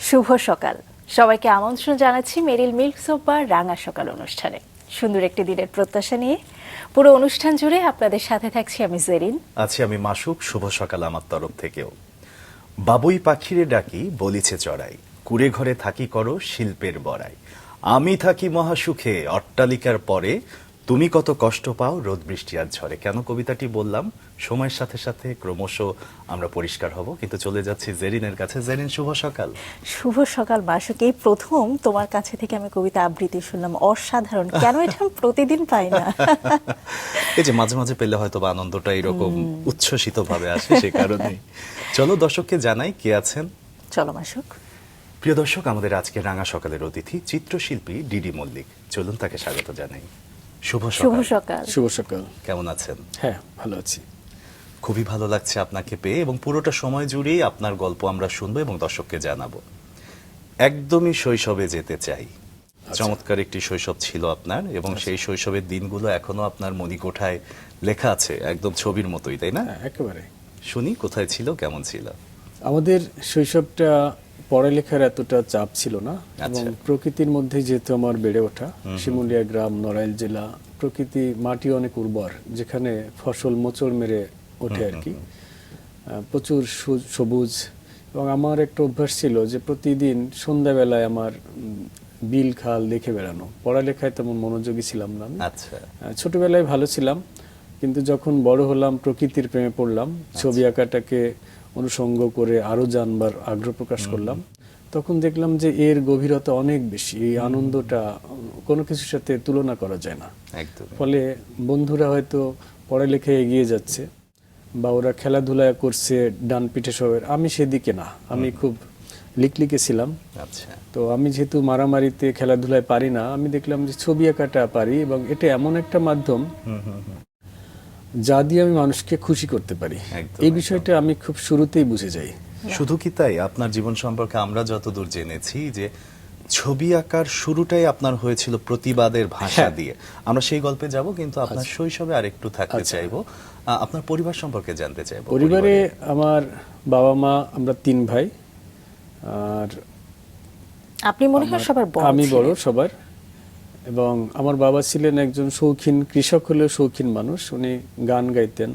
শুভ সকাল। সবাইকে আমন্ত্রণ জানাচ্ছি মেরিল মিল্ক সোপ বার রাঙা সকাল অনুষ্ঠানে। সুন্দর একটি দিনের প্রত্যাশা নিয়ে পুরো অনুষ্ঠান জুড়ে আপনাদের সাথে থাকছি আমি জেরিন, আছি আমি মাসুক। শুভ সকাল আমার তরফ থেকেও। বাবুই পাখিরে ডাকি বলিছে চড়াই, কুড়ে ঘরে থাকি করো শিল্পের বড়াই। আমি থাকি মহাসুখে অট্টালিকার পরে, তুমি কত কষ্ট পাও রোদ বৃষ্টি আর ঝড়ে। কেন কবিতাটি বললাম? সময়ের সাথে সাথে ক্রমশ আমরা পরিষ্কার হব, কিন্তু চলে যাচ্ছি জেরিনের কাছে। জেরিন, শুভ সকাল। শুভ সকাল মাসুক। এই প্রথম তোমার কাছে থেকে আমি কবিতা আবৃত্তি শুনলাম, অসাধারণ। কেন এটা আমি প্রতিদিন পাই না? এই যে মাঝে মাঝে পেলে হয়তো বা আনন্দটা এরকম উচ্ছ্বসিত ভাবে আসে, সে কারণেই। চলো দর্শককে জানাই কে আছেন। চলো মাসুক। প্রিয় দর্শক, আমাদের আজকে রাঙা সকালের অতিথি চিত্রশিল্পী ডিডি মল্লিক। চলুন তাকে স্বাগত জানাই। শুভ শুভ সকাল। সকাল। শুভ সকাল। কেমন আছেন? হ্যাঁ, ভালো আছি। খুবই ভালো লাগছে আপনাকে পেয়ে, এবং পুরোটা সময় জুড়েই আপনার গল্প আমরা শুনবো এবং দর্শককে জানাবো। একদমই শৈশবে যেতে চাই। চমৎকার একটি শৈশব ছিল আপনার, এবং সেই শৈশবের দিনগুলো এখনো আপনার মণিকোঠায় লেখা আছে, একদম ছবির মতোই, তাই না? একেবারে। শুনি, কোথায় ছিল, কেমন ছিল? আমাদের শৈশবটা পড়ালেখার এতটা চাপ ছিল না, এবং প্রকৃতির মধ্যে যেহেতু আমার বেড়ে ওঠা, শিমুলিয়া গ্রাম, নড়াইল জেলা, প্রকৃতি, মাটি অনেক উর্বর, যেখানে ফসল মোচড় মেরে ওঠে আর কি, প্রচুর সবুজ। এবং আমার একটা অভ্যাস ছিল যে প্রতিদিন সন্ধ্যাবেলায় আমার বিল খাল দেখে বেড়ানো। পড়ালেখায় তেমন মনোযোগী ছিলাম না আমি। আচ্ছা। ছোটবেলায় ভালো ছিলাম, কিন্তু যখন বড় হলাম প্রকৃতির প্রেমে পড়লাম, ছবি আঁকাটাকে অনুষঙ্গ করে আরো জানবার আগ্রহ প্রকাশ করলাম, তখন দেখলাম যে এর গভীরতা অনেক বেশি। এই আনন্দটা কোনো কিছুর সাথে তুলনা করা যায় না। একদম। ফলে বন্ধুরা হয়তো পড়ালেখায় এগিয়ে যাচ্ছে বা ওরা খেলাধুলা করছে ডান পিঠে সবের, আমি সেদিকে না। আমি খুব লিকলিকে ছিলাম। আচ্ছা। তো আমি যেহেতু মারামারিতে খেলাধুলায় পারি না, আমি দেখলাম যে ছবি আঁকাটা পারি, এবং এটা এমন একটা মাধ্যম যা দিয়ে আমি মানুষকে খুশি করতে পারি। এই বিষয়টা আমি খুব শুরুতেই বুঝে যাই। শুধু কি তাই, আপনার জীবন সম্পর্কে আমরা যতদূর জেনেছি যে ছবি আঁকার শুরুটাই আপনার হয়েছিল প্রতিবাদের ভাষা দিয়ে। আমরা সেই গল্পে যাব, কিন্তু আপনার শৈশবে আরেকটু থাকতে চাইবো। আপনার পরিবার সম্পর্কে জানতে চাইবো। পরিবারে আমার বাবা মা, আমরা 3 ভাই। আর আপনি মনে হয় সবার বড়? আমি বড় সবার। এবং আমার বাবা ছিলেন একজন শৌখিন কৃষক, হলেও শৌখিন মানুষ। উনি গান গাইতেন,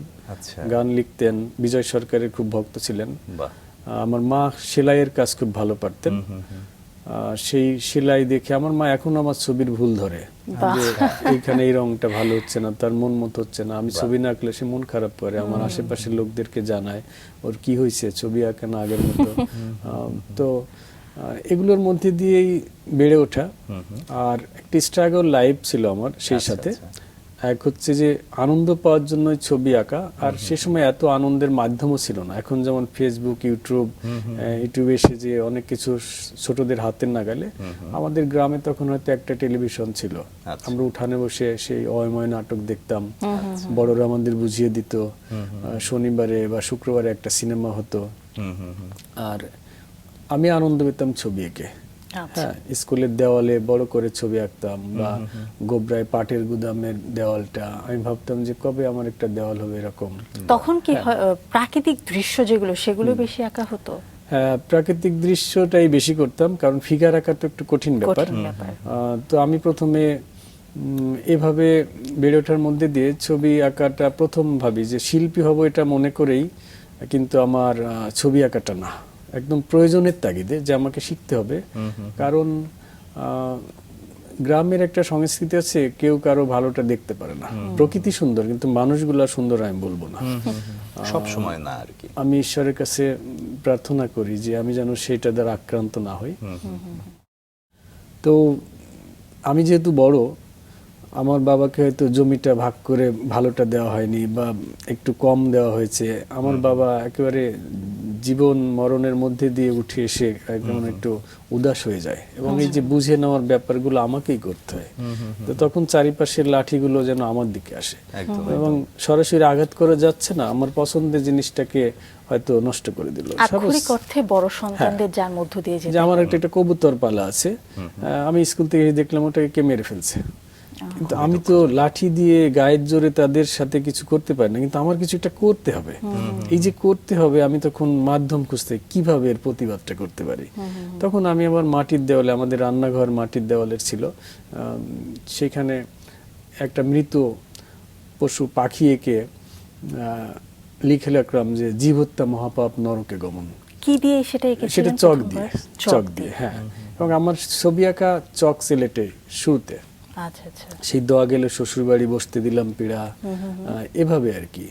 গান লিখতেন, বিজয় সরকারের খুব ভক্ত ছিলেন। আমার মা সেলাইয়ের কাজ খুব ভালো পারতেন। সেই সেলাই দেখে আমার মা এখন আমার ছবির ভুল ধরে, যে এইখানে এই রংটা ভালো হচ্ছে না, তার মন মতো হচ্ছে না। আমি ছবি না আঁকলে সে মন খারাপ করে, আমার আশেপাশের লোকদেরকে জানায় ওর কি হয়েছে, ছবি আঁকে না আগের মতো। তো এগুলোর মধ্যে দিয়েই বেড়ে ওঠা। আর একটি স্ট্রাগল লাইফ ছিল আমার সেই সাথে। এক হচ্ছে যে আনন্দ পাওয়ার জন্য ছবি আঁকা, আর সে সময় এত আনন্দের মাধ্যমও ছিল না। এখন যেমন ফেসবুক, ইউটিউবে এসে যে অনেক কিছু ছোটদের হাতের নাগালে, আমাদের গ্রামে তখন হয়তো একটা টেলিভিশন ছিল। আমরা উঠানে বসে সেই অয়ময় নাটক দেখতাম, বড়রা আমাদের বুঝিয়ে দিত। শনিবারে বা শুক্রবারে একটা সিনেমা হতো, আর আমি আনন্দ পেতাম ছবি এঁকে। হ্যাঁ, স্কুলের দেওয়ালে বড় করে ছবি আঁকতাম, বা গোবরায় পাটের গুদামের দেওয়ালটা, আমি ভাবতাম যে কবে আমার একটা দেওয়াল হবে এরকম। তখন কি প্রাকৃতিক দৃশ্য যেগুলো, সেগুলো বেশি আঁকা হতো? হ্যাঁ, প্রাকৃতিক দৃশ্যটাই বেশি করতাম, কারণ ফিগার আঁকা তো একটু কঠিন ব্যাপার। তো আমি প্রথমে এভাবে বেড়ে ওঠার মধ্যে দিয়ে ছবি আঁকাটা প্রথম ভাবি যে শিল্পী হব, এটা মনে করেই। কিন্তু আমার ছবি আঁকাটা না, একদম প্রয়োজনের তাগিদে যে আমাকে শিখতে হবে। কারণ গ্রামের একটা সংস্কৃতি আছে, কেউ কারো ভালোটা দেখতে পারে না। প্রকৃতি সুন্দর, কিন্তু মানুষগুলা সুন্দর আমি বলবো না, সব সময় না আর কি। আমি ঈশ্বরের কাছে প্রার্থনা করি যে আমি যেন সেটা দ্বারা আক্রান্ত না হই। তো আমি যেহেতু বড়, আমার বাবাকে হয়তো জমিটা ভাগ করে ভালোটা দেওয়া হয়নি, বা একটু কম দেওয়া হয়েছে। আমার বাবা একেবারে জীবন মরণের মধ্যে দিয়ে উঠে এসে একদম একটু উদাস হয়ে যায়, এবং এই যে বুঝে নেওয়ার ব্যাপারগুলো আমাকেই করতে হয়। তো তখন চারিপাশের লাঠিগুলো যেন আমার দিকে আসে, এবং সরাসরি আঘাত করে যাচ্ছে না, আমার পছন্দের জিনিসটাকে হয়তো নষ্ট করে দিল। আক্ষরিক অর্থে বড় সন্তানদের যার মধ্য দিয়ে যে আমার একটা কবুতর পালা আছে, আমি স্কুল থেকে দেখলাম ওটাকে কে মেরে ফেলছে। কিন্তু আমি তো লাঠি দিয়ে গায়ের জোরে তাদের সাথে কিছু করতে পারি না, কিন্তু আমার কিছু একটা করতে হবে। এই যে করতে হবে, আমি তখন মাধ্যম খুঁজতে কিভাবে এর প্রতিবাদটা করতে পারি। তখন আমি আমার মাটির দেওয়ালে, আমাদের রান্নাঘর মাটির দেওয়ালের ছিল, সেখানে একটা মৃত পশু পাখি এঁকে লিখে রাখলাম যে জীব হত্যা মহাপাপ নরকে গমন। কি দিয়ে সেটা সেটা এঁকেছিলেন? চক দিয়ে, চক দিয়ে, হ্যাঁ। এবং আমার ছবি আঁকা চক সিলেটে শুরুতে। আচ্ছা আচ্ছা। সেই দোয়া গেলে শ্বশুর বাড়ি বসতে দিলাম পীড়া, এভাবে আর কি।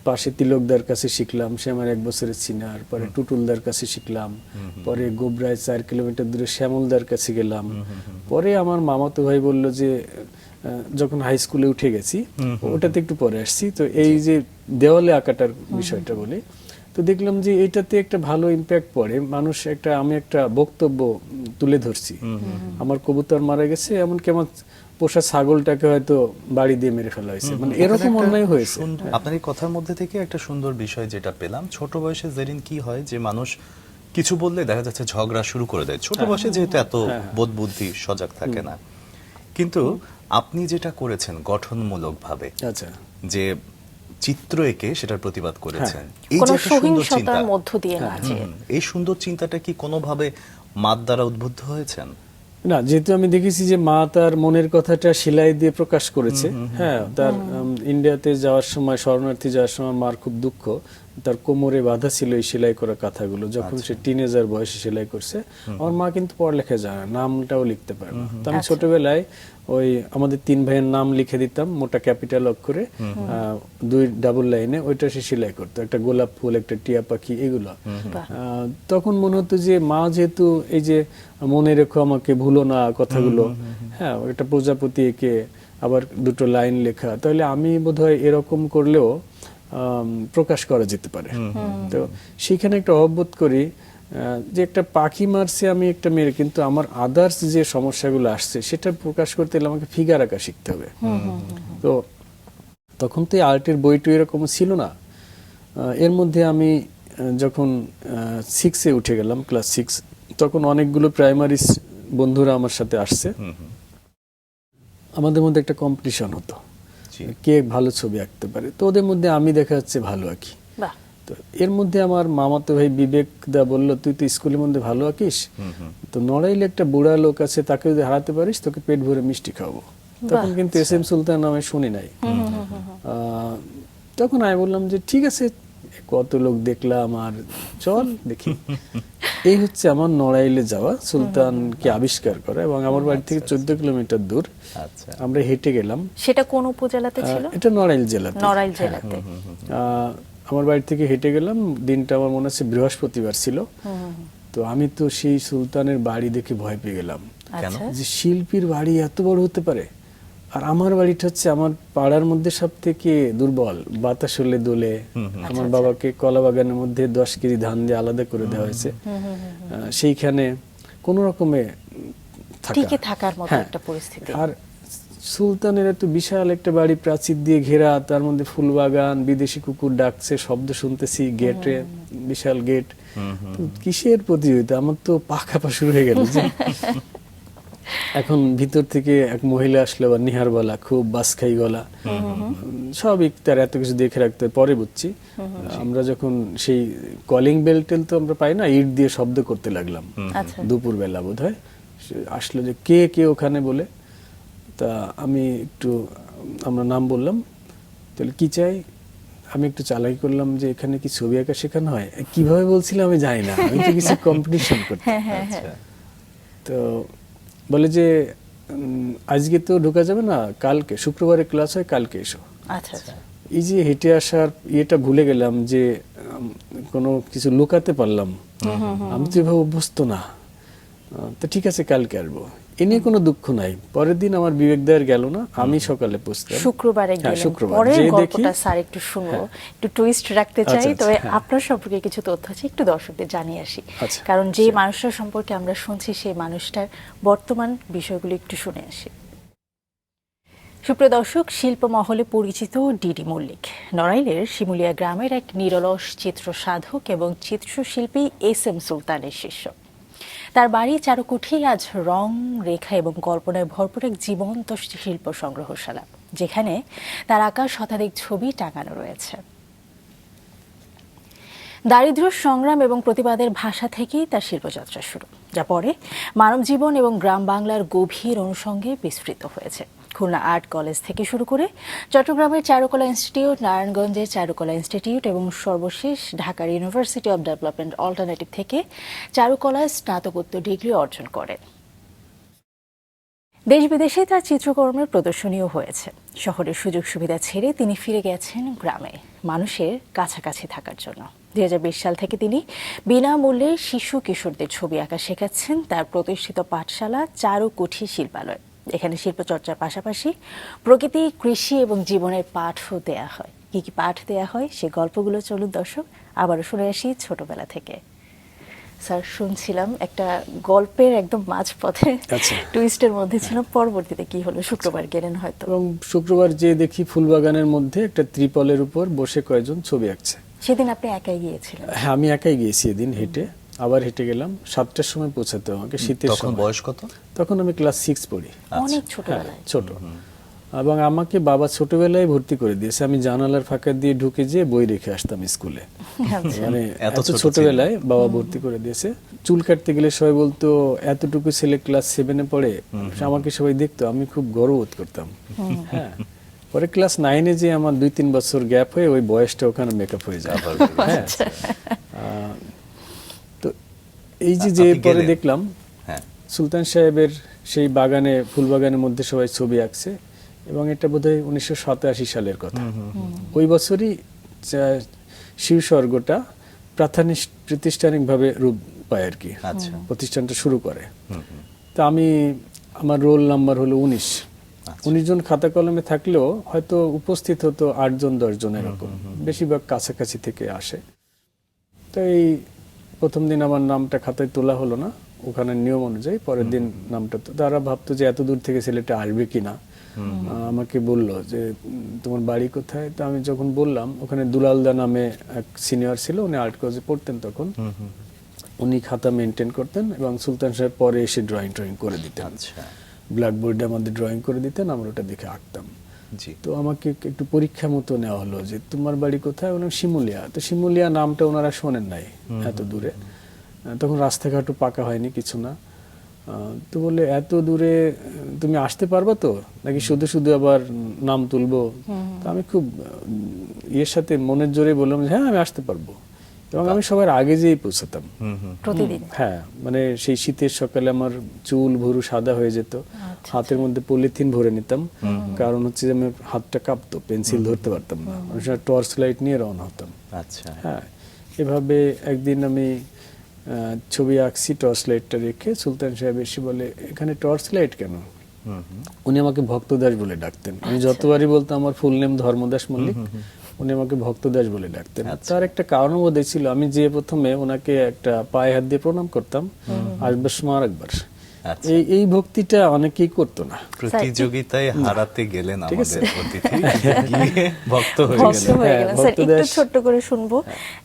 পাশে তিলকদার কাছে শিখলাম, সে আমার 1 বছরের সিনিয়র। পরে টুটুলদার কাছে শিখলাম, পরে গোবরায় 4 কিলোমিটার দূরে শ্যামলদার কাছে গেলাম। পরে আমার মামাতো ভাই বলল যে যখন হাই স্কুলে উঠে গেছি, ওটাতে একটু পরে আসছি, তো এই যে দেওয়ালে আঁকাটার বিষয়টা বলি, তো দেখলাম যে এটাতে একটা ভালো ইম্প্যাক্ট পড়ে। মানুষ একটা, আমি একটা বক্তব্য তুলে ধরছি, আমার কবুতর মারা গেছে, এমনকি আমার পোষা ছাগলটাকে হয়তো বাড়ি দিয়ে মেরে ফেলা হয়েছে, মানে এরকম অন্যায় হয়েছে। আপনার এই কথার মধ্যে থেকে একটা সুন্দর বিষয় যেটা পেলাম, ছোট বয়সে জেরিন কি হয় যে মানুষ কিছু বললে দেখা যাচ্ছে ঝগড়া শুরু করে দেয়। ছোট বয়সে যেহেতু এত বোধ বুদ্ধি সজাগ থাকে না, কিন্তু আপনি যেটা করেছেন গঠনমূলক ভাবে, আচ্ছা, যে চিত্র এঁকে সেটার প্রতিবাদ করেছেন, এই কোনো যে একটা সুন্দর চিন্তা, সহিংসতার মধ্য দিয়ে না যে এই সুন্দর চিন্তাটা কি কোনোভাবে মাত দ্বারা উদ্বুদ্ধ হয়েছেন? না, যেহেতু আমি দেখেছি যে মা তার মনের কথাটা সেলাই দিয়ে প্রকাশ করেছে। হ্যাঁ, তার ইন্ডিয়াতে যাওয়ার সময়, শরণার্থী যাওয়ার সময় মার খুব দুঃখ, তার কোমরে বাঁধা ছিল এই সেলাই করা কথাগুলো, যখন সে টিনেজার বয়সে সেলাই করছে। আমার মা কিন্তু পড়ালেখা জানে না, নামটাও লিখতে পারে না। তো আমি ছোটবেলায় ওই আমাদের 3 ভাইয়ের নাম লিখে দিতাম মোটা ক্যাপিটাল অক্ষরে, 2 ডাবল লাইনে, ওইটা সে সেলাই করতো, একটা গোলাপ ফুল, একটা টিয়া পাখি, এগুলো। তখন মনে হতো যে মা যেহেতু এই যে মনে রেখো আমাকে ভুলো না কথাগুলো, হ্যাঁ, একটা প্রজাপতি এঁকে আবার 2টো লাইন লেখা, তাহলে আমি বোধহয় এরকম করলেও প্রকাশ করা যেতে পারে। তো সেখানে একটা অবোধ করি যে একটা পাখি মারছে আমি একটা মেরে, কিন্তু আমার আদার্স যে সমস্যাগুলো আসছে সেটা প্রকাশ করতে হলে আমাকে ফিগার আঁকা শিখতে হবে। তো তখন তো আর্টের বইটা এরকম ছিল না। এর মধ্যে আমি যখন 6-এ উঠে গেলাম, ক্লাস 6, তখন অনেকগুলো প্রাইমারি বন্ধুরা আমার সাথে আসছে। আমাদের মধ্যে একটা কম্পিটিশন হতো, কে ভালো ছবি আঁকতে পারে। তো ওদের মধ্যে আমি দেখা যাচ্ছে ভালো আঁকি। তো এর মধ্যে আমার মামাতো ভাই বিবেক দা বললো, তুই তো স্কুলের মধ্যে ভালো আঁকিস, তো নড়াইলে একটা বুড়া লোক আছে, তাকে যদি হারাতে পারিস তোকে পেট ভরে মিষ্টি খাওয়াবো। তখন কিন্তু SM সুলতান নামে শুনি নাই। তখন আমি বললাম যে ঠিক আছে, কত লোক দেখলাম, আর চল দেখি। এই হচ্ছে আমার নড়াইলে যাওয়া, সুলতানকে আবিষ্কার করা। এবং আমার বাড়ি থেকে 14 কিলোমিটার দূর, আমরা হেঁটে গেলাম। সেটা কোন উপজেলাতে ছিল? এটা নড়াইল জেলাতে। নড়াইল জেলাতে। আমার বাড়ি থেকে হেঁটে গেলাম, দিনটা আমার মনে আছে বৃহস্পতিবার ছিল। তো আমি তো সেই সুলতানের বাড়ি দেখে ভয় পেয়ে গেলাম, যে শিল্পীর বাড়ি এত বড় হতে পারে। আর আমার বাড়িটা হচ্ছে আমার পাড়ার মধ্যে সব থেকে দুর্বল, বাতাস হলে দোলে। আমার বাবাকে কলা বাগানের মধ্যে 10 কেজি ধান দিয়ে আলাদা করে দেওয়া হয়েছে, সেইখানে কোন রকমে টিকে থাকার মতো একটা পরিস্থিতি। আর সুলতানের এত বিশাল একটা বাড়ি, প্রাচীর দিয়ে ঘেরা, তার মধ্যে ফুল বাগান, বিদেশি কুকুর ডাকছে, শব্দ শুনতেছি, গেটে বিশাল গেট। কিসের প্রতিযোগিতা, আমার তো পা কাঁপা শুরু হয়ে গেল। এখন ভিতর থেকে এক মহিলা আসলে, আবার নিহারবালা, খুব বাসখাই গলা, সবই তার এত কিছু দেখে রাখতে। পরে বুঝছি আমরা যখন সেই কলিং বেল টেল তো আমরা পাই না, ইট দিয়ে শব্দ করতে লাগলাম দুপুর বেলা বোধ হয়। আসলো যে কে কে ওখানে বলে, তা আমি একটু, আমরা নাম বললাম, তাহলে কি চাই। আমি একটু চালাকি করলাম যে এখানে কি ছবি আঁকা শেখানো হয়। কিভাবে বলছিলাম আমি জানি না, আমি তো কিছু কম্পিটিশন করতে। তো বলে যে আজকে তো ঢোকা যাবে না, কালকে শুক্রবারে ক্লাস হয়, কালকে এসো। এই যে হেঁটে আসার ইয়েটা ভুলে গেলাম, যে কোনো কিছু লুকাতে পারলাম। আমি তো এভাবে অভ্যস্ত না। তো ঠিক আছে, কালকে আসবো, এ নিয়ে কোনো দুঃখ নাই। পরের দিন আমার বিবেক দায়ের গেল না, আমি সকালে পৌঁছলাম। শুক্রবারে গেলেন। পরের গল্পটা স্যার একটু শুনবো, একটু টুইস্ট রাখতে চাই। তবে আপনার সম্পর্কে কিছু তথ্য আছে, একটু দর্শকদের জানিয়ে আসি। কারণ যে মানুষটার সম্পর্কে আমরা শুনছি, সেই মানুষটার বর্তমান বিষয়গুলো একটু শুনে আসি। সুপ্রিয় দর্শক, শিল্প মহলে পরিচিত ডিডি মল্লিক নড়াইলের শিমুলিয়া গ্রামের এক নিরলস চিত্র সাধক এবং চিত্রশিল্পী SM সুলতানের শিষ্য। তার বাড়ি চারুকুঠি আজ রং, রেখা এবং কল্পনায় ভরপুর এক জীবন্ত শিল্প সংগ্রহশালা, যেখানে তার আঁকা শতাধিক ছবি টাঙানো রয়েছে। দারিদ্র্য সংগ্রাম এবং প্রতিবাদের ভাষা থেকেই তার শিল্পযাত্রা শুরু, যা পরে মানব জীবন এবং গ্রাম বাংলার গভীর অনুষঙ্গে বিস্তৃত হয়েছে। খুলনা আর্ট কলেজ থেকে শুরু করে চট্টগ্রামের চারুকলা ইনস্টিটিউট, নারায়ণগঞ্জের চারুকলা ইনস্টিটিউট এবং সর্বশেষ ঢাকার ইউনিভার্সিটি অব ডেভেলপমেন্ট অল্টারনেটিভ থেকে চারুকলায় স্নাতকোত্তর ডিগ্রি অর্জন করেন। দেশ বিদেশে তার চিত্রকর্মের প্রদর্শনীও হয়েছে। শহরের সুযোগ সুবিধা ছেড়ে তিনি ফিরে গেছেন গ্রামে, মানুষের কাছাকাছি থাকার জন্য। 2020 সাল থেকে তিনি বিনামূল্যে শিশু কিশোরদের ছবি আঁকা শেখাচ্ছেন তার প্রতিষ্ঠিত পাঠশালা চারুকুঠি শিল্পালয়। এখানে শিল্পচর্চার পাশাপাশি প্রকৃতি, কৃষি এবং জীবনের পাঠও দেয়া হয়। কি কি পাঠ দেয়া হয় সে গল্পগুলো চলুন দর্শক আবারও শুনে আসি ছোটবেলা থেকে। স্যার, শুনছিলাম একটা গল্পের একদম মাঝপথে টুইস্টের মধ্যে ছিল, পরবর্তীতে কি হলো? শুক্রবার গেলেন হয়তো। এবং শুক্রবার যে দেখি ফুলবাগানের মধ্যে একটা ত্রিপলের উপর বসে কয়েকজন ছবি আঁকছে। সেদিন আপনি একাই গিয়েছিলেন? হ্যাঁ, আমি একাই গিয়েছি এদিন, হেঁটে আবার হেঁটে গেলাম। 7টার সময় পৌঁছাতে আমাকে, শীতের সময়। বয়স কত তখন? আমি ক্লাস 6 পড়ি। অনেক ছোটবেলায়। ছোট। এবং আমাকে বাবা ছোটবেলায় ভর্তি করে দিয়েছে। আমি জানালার ফাঁকা দিয়ে ঢুকে যেয়ে বই রেখে আসতাম স্কুলে। মানে এত ছোটবেলায় বাবা ভর্তি করে দিয়েছে। চুল কাটতে গেলে সবাই বলতো এতটুকু ছেলে ক্লাস 7-এ পড়ে, আমাকে সবাই দেখতো, আমি খুব গর্ববোধ করতাম। হ্যাঁ, পরে ক্লাস 9-এ যে আমার 2-3 বছর গ্যাপ হয়ে ওই বয়সটা ওখানে মেকআপ হয়ে যায়। হ্যাঁ, তো এই যে পরে দেখলাম সুলতান সাহেবের সেই বাগানে, ফুলবাগানের মধ্যে সবাই ছবি আঁকছে, এবং এটা বোধহয় 1987 সালের কথা। ওই বছরই শিবস্বর্গটা প্রাতিষ্ঠানিকভাবে রূপ পায় আর কি, প্রতিষ্ঠানটা শুরু করে। তা আমার রোল নাম্বার হলো 19। 19 জন খাতা কলমে থাকলেও হয়তো উপস্থিত হতো 8 জন 10 জন এরকম, বেশিরভাগ কাছাকাছি থেকে আসে। তো এই প্রথম দিন আমার নামটা খাতায় তোলা হলো না, ওখানে নিয়ম অনুযায়ী। পরের দিন নামটা, তারা ভাবতো যে এত দূর থেকে ছেলেটা আসবে কিনা। আমাকে বললো যে তোমার বাড়ি কোথায়? তো আমি যখন বললাম, ওখানে দুলালদা নামে এক সিনিয়র ছিল, উনি আর্ট কলেজে পড়তেন তখন। উনি খাতা মেনটেন করতেন এবং সুলতান সাহেব পরে এসে ড্রয়িং করে দিতেন। ব্ল্যাকবোর্ডে আমাদের ড্রয়িং করে দিতেন, আমরা ওটা দেখে আঁকতাম। তো আমাকে একটু পরীক্ষা মতো নেওয়া হলো যে তোমার বাড়ি কোথায়? ওনার শিমুলিয়া। তো শিমুলিয়া নামটা ওনারা শোনেন নাই এত দূরে, তখন রাস্তাঘাটও পাকা হয়নি, কিছু না। তো বলে এত দূরে তুমি আসতে পারবা তো, নাকি শুধু শুধু আবার নাম তুলবো? তো আমি খুব ইয়ের সাথে মনের জোরে বললাম যে হ্যাঁ, আমি আসতে পারবো। এবং আমি সবার আগে যেই পৌঁছাতাম প্রতিদিন। হ্যাঁ, মানে সেই শীতের সকালে আমার চুল ভুরু সাদা হয়ে যেত, হাতের মধ্যে পলিথিন ভরে নিতাম, কারণ হচ্ছে যে আমার হাতটা কাঁপতো, পেন্সিল ধরতে পারতাম না। টর্চ লাইট নিয়ে রওনা হতাম। হ্যাঁ, এভাবে একদিন আমি ছবি আঁকছি টর্চ লাইটটা রেখে। সুলতান সাহেব এসে বলে এখানে টর্চ লাইট কেন? উনি আমাকে ভক্তদাস বলে ডাকতেন। আমি যতবারই বলতাম আমার ফুল নেম ধর্মদাস মল্লিক, উনি আমাকে ভক্তদাস বলে ডাকতেন। তার একটা কারণ বোধহয় ছিল, আমি যে প্রথমে ওনাকে একটা পায়ে হাত দিয়ে প্রণাম করতাম, আসবার সময় আরেকবার। এই ভক্তিটা অনেকেই করতো না। প্রতিযোগিতায় হারাতে গেলেন আমাদের অতিথি, ভক্ত হয়ে গেলেন। স্যার, একটু ছোট্ট করে শুনবো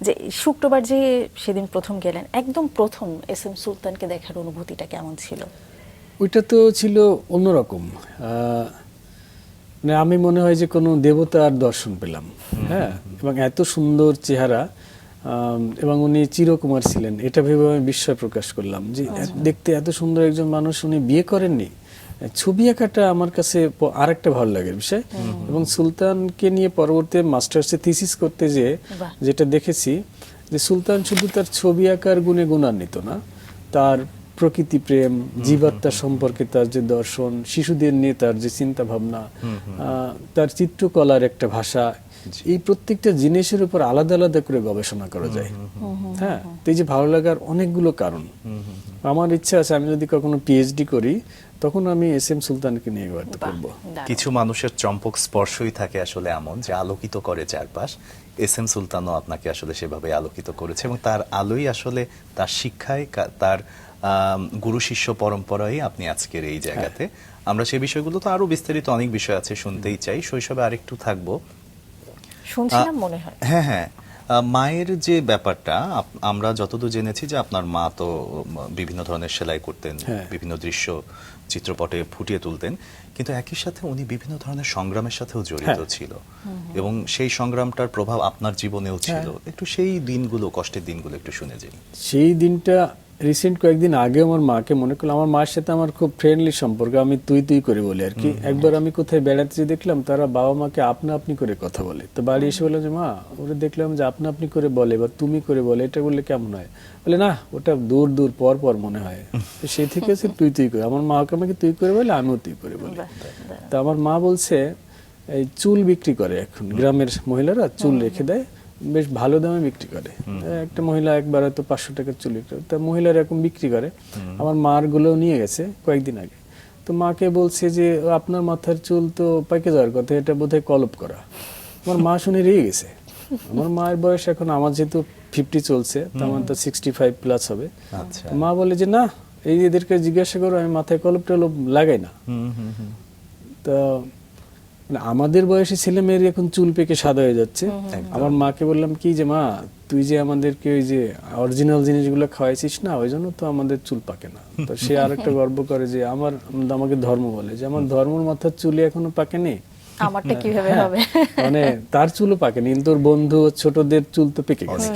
যে শুক্রবার যে সেদিন প্রথম গেলেন, একদম প্রথম এস.এম. সুলতানকে দেখার অনুভূতিটা কেমন ছিল? ওইটা তো ছিল অন্যরকম। আমি মনে হয় যে কোনো দেবতার দর্শন পেলাম। হ্যাঁ, এবং এত সুন্দর চেহারা, এবং উনি চিরকুমার ছিলেন, এটা ভেবে আমি বিস্ময় প্রকাশ করলাম যে দেখতে এত সুন্দর একজন মানুষ, উনি বিয়ে করেননি। ছবি আঁকাটা আমার কাছে আরেকটা ভালো লাগের বিষয়। এবং সুলতানকে নিয়ে পরবর্তী মাস্টার্সে থিসিস করতে যেটা দেখেছি, যে সুলতান শুধু তার ছবি আঁকার গুণে গুণান্বিত না, তার প্রকৃতি প্রেম, জীবাত্মা সম্পর্কে তার যে দর্শন, শিশুদের নিয়ে তার যে চিন্তা ভাবনা, তার চিত্রকলার একটা ভাষা, এই প্রত্যেকটা জিনিসের উপর আলাদা আলাদা করে গবেষণা করা যায়। হ্যাঁ, তো এই যে ভালো লাগার অনেকগুলো কারণ। আমার ইচ্ছা আছে আমি যদি কখনো পিএইচডি করি, তখন আমি এস.এম. সুলতানকে নিয়ে গবেষণা করব। কিছু মানুষের চম্পক স্পর্শই থাকে আসলে এমন, যে আলোকিত করে চারপাশ। এস.এম. সুলতানও আপনাকে আসলে সেভাবে আলোকিত করেছে, এবং তার আলোই আসলে তার শিক্ষায়, তার গুরু শিষ্য পরম্পরায় আপনি আজকের এই জায়গাতে। আমরা সেই বিষয়গুলো তো আরো বিস্তারিত অনেক বিষয় আছে, শুনতেই চাই। শৈশবে আরেকটু থাকবো, শুনছিলাম মনে হয়। হ্যাঁ, মায়ের যে ব্যাপারটা, আমরা যতদূর জেনেছি যে আপনার মা তো বিভিন্ন ধরনের সেলাই করতেন, বিভিন্ন দৃশ্য চিত্রপটে ফুটিয়ে তুলতেন, কিন্তু একই সাথে উনি বিভিন্ন ধরনের সংগ্রামের সাথেও জড়িত ছিল এবং সেই সংগ্রামটার প্রভাব আপনার জীবনেও ছিল। একটু সেই দিনগুলো, কষ্টের দিনগুলো একটু শুনে যাই। সেই দিনটা রিসেন্ট কয়েকদিন আগে আমার মাকে মনে করলাম, আমার মার সাথে আমার খুব ফ্রেন্ডলি সম্পর্ক, আমি তুই তুই করে বলি আর কি। একবার আমি কোথায় বেড়াতে যেয়ে দেখলাম তারা বাবা মাকে আপনা আপনি করে কথা বলে, তো বাড়ি এসে বললাম যে মা, ওরা দেখলাম যে আপনা আপনি করে বলে বা তুমি করে বলে, এটা বললে কেমন হয়? বলে না, ওটা দূর দূর পর পর মনে হয়। তো সেই থেকে সে তুই তুই করে, আমার মাকে আমাকে তুই করে বলে, আমিও তুই করে বলি। তো আমার মা বলছে এই চুল বিক্রি করে এখন গ্রামের মহিলারা, চুল রেখে দেয়, বেশ ভালো দামে বিক্রি করে। একটা মহিলা একবার হয়তো 500 টাকার চুল বিক্রি করে, তা মহিলারা এরকম বিক্রি করে। আমার মার গুলোও নিয়ে গেছে কয়েকদিন আগে। তো মাকে বলছে যে আপনার মাথার চুল তো পাইকে যাওয়ার কথা, এটা বোধহয় কলপ করা। আমার মা শুনে রেগে গেছে। আমার মায়ের বয়স এখন, আমার যেহেতু 50 চলছে, তো আমার তো 65 প্লাস হবে। মা বলে যে না, এই এদেরকে জিজ্ঞাসা করো, আমি মাথায় কলপ টলপ লাগাই না। তো মানে আমাদের বয়সী ছেলে মেয়ের এখন চুল পেকে সাদা হয়ে যাচ্ছে। আমার মাকে বললাম কি যে মা, তুই যে আমাদেরকে ওই যে অরিজিনাল জিনিসগুলো খাওয়াইছিস না, ওই জন্য তো আমাদের চুল পাকে না। তো সে আরেকটা গর্ব করে যে আমাকে ধর্ম বলে, যে আমার ধর্মের মাথার চুলে এখনো পাকেনি, আমারটা কিভাবে হবে? মানে তার চুলও পাকেনি, কিন্তু ওর বন্ধু ছোটদের চুল তো পেকে গেছে।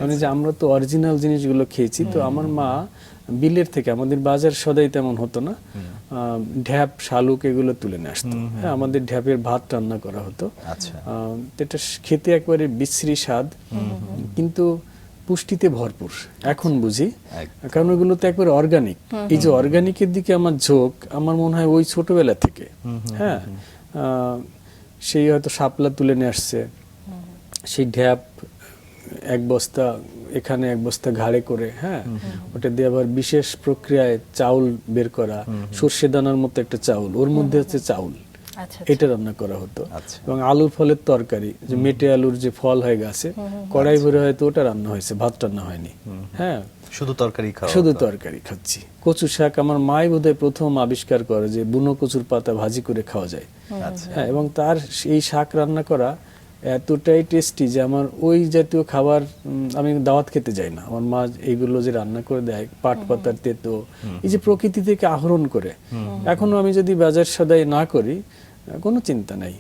মানে যে আমরা তো অরিজিনাল জিনিসগুলো খেয়েছি। তো আমার মা বিলের থেকে, আমাদের বাজার সদাই তেমন হতো না, ঢ্যাপ শালুক এগুলো তুলে নিয়ে আসতো। হ্যাঁ, আমাদের ঢ্যাপের ভাত রান্না করা হতো। এটা খেতে একবারে বিশ্রী স্বাদ, কিন্তু পুষ্টিতে ভরপুর এখন বুঝি, কারণ ওগুলো তো একবারে অর্গানিক। এই যে অর্গানিকের দিকে আমার ঝোঁক, আমার মনে হয় ওই ছোটবেলা থেকে। হ্যাঁ, সেই হয়তো শাপলা তুলে নিয়ে আসছে, সেই ঢ্যাপ এক বস্তা এখানে, এক বস্তা ঘাড়ে করে, হ্যাঁ, ওটা দিয়ে আবার বিশেষ প্রক্রিয়ায় চাউল বের করা, সর্ষে দানার মতো একটা চাউল, ওর মধ্যে হচ্ছে চাউল, এটা রান্না করা হতো। এবং আলুর ফলের তরকারি, যে মেটে আলুর যে ফল হয় গাছে, কড়াই ভরে হয়তো ওটা রান্না হয়েছে, ভাত রান্না হয়নি। হ্যাঁ, শুধু তরকারি খাওয়া, শুধু তরকারি খাচ্ছি। কচু শাক আমার মাই বোধহয় প্রথম আবিষ্কার করে যে বুনো কচুর পাতা ভাজি করে খাওয়া যায়। হ্যাঁ, এবং তার এই শাক রান্না করা এতটাই টেস্টি যে আমার ওই জাতীয় খাবার আমি দাওয়াত খেতে যাই না। আমার মা এইগুলো যে রান্না করে দেয়, পাট পাতার তেতো, এই যে প্রকৃতি থেকে আহরণ করে, এখনো আমি যদি বাজার সদাই না করি কোনো চিন্তা নাই।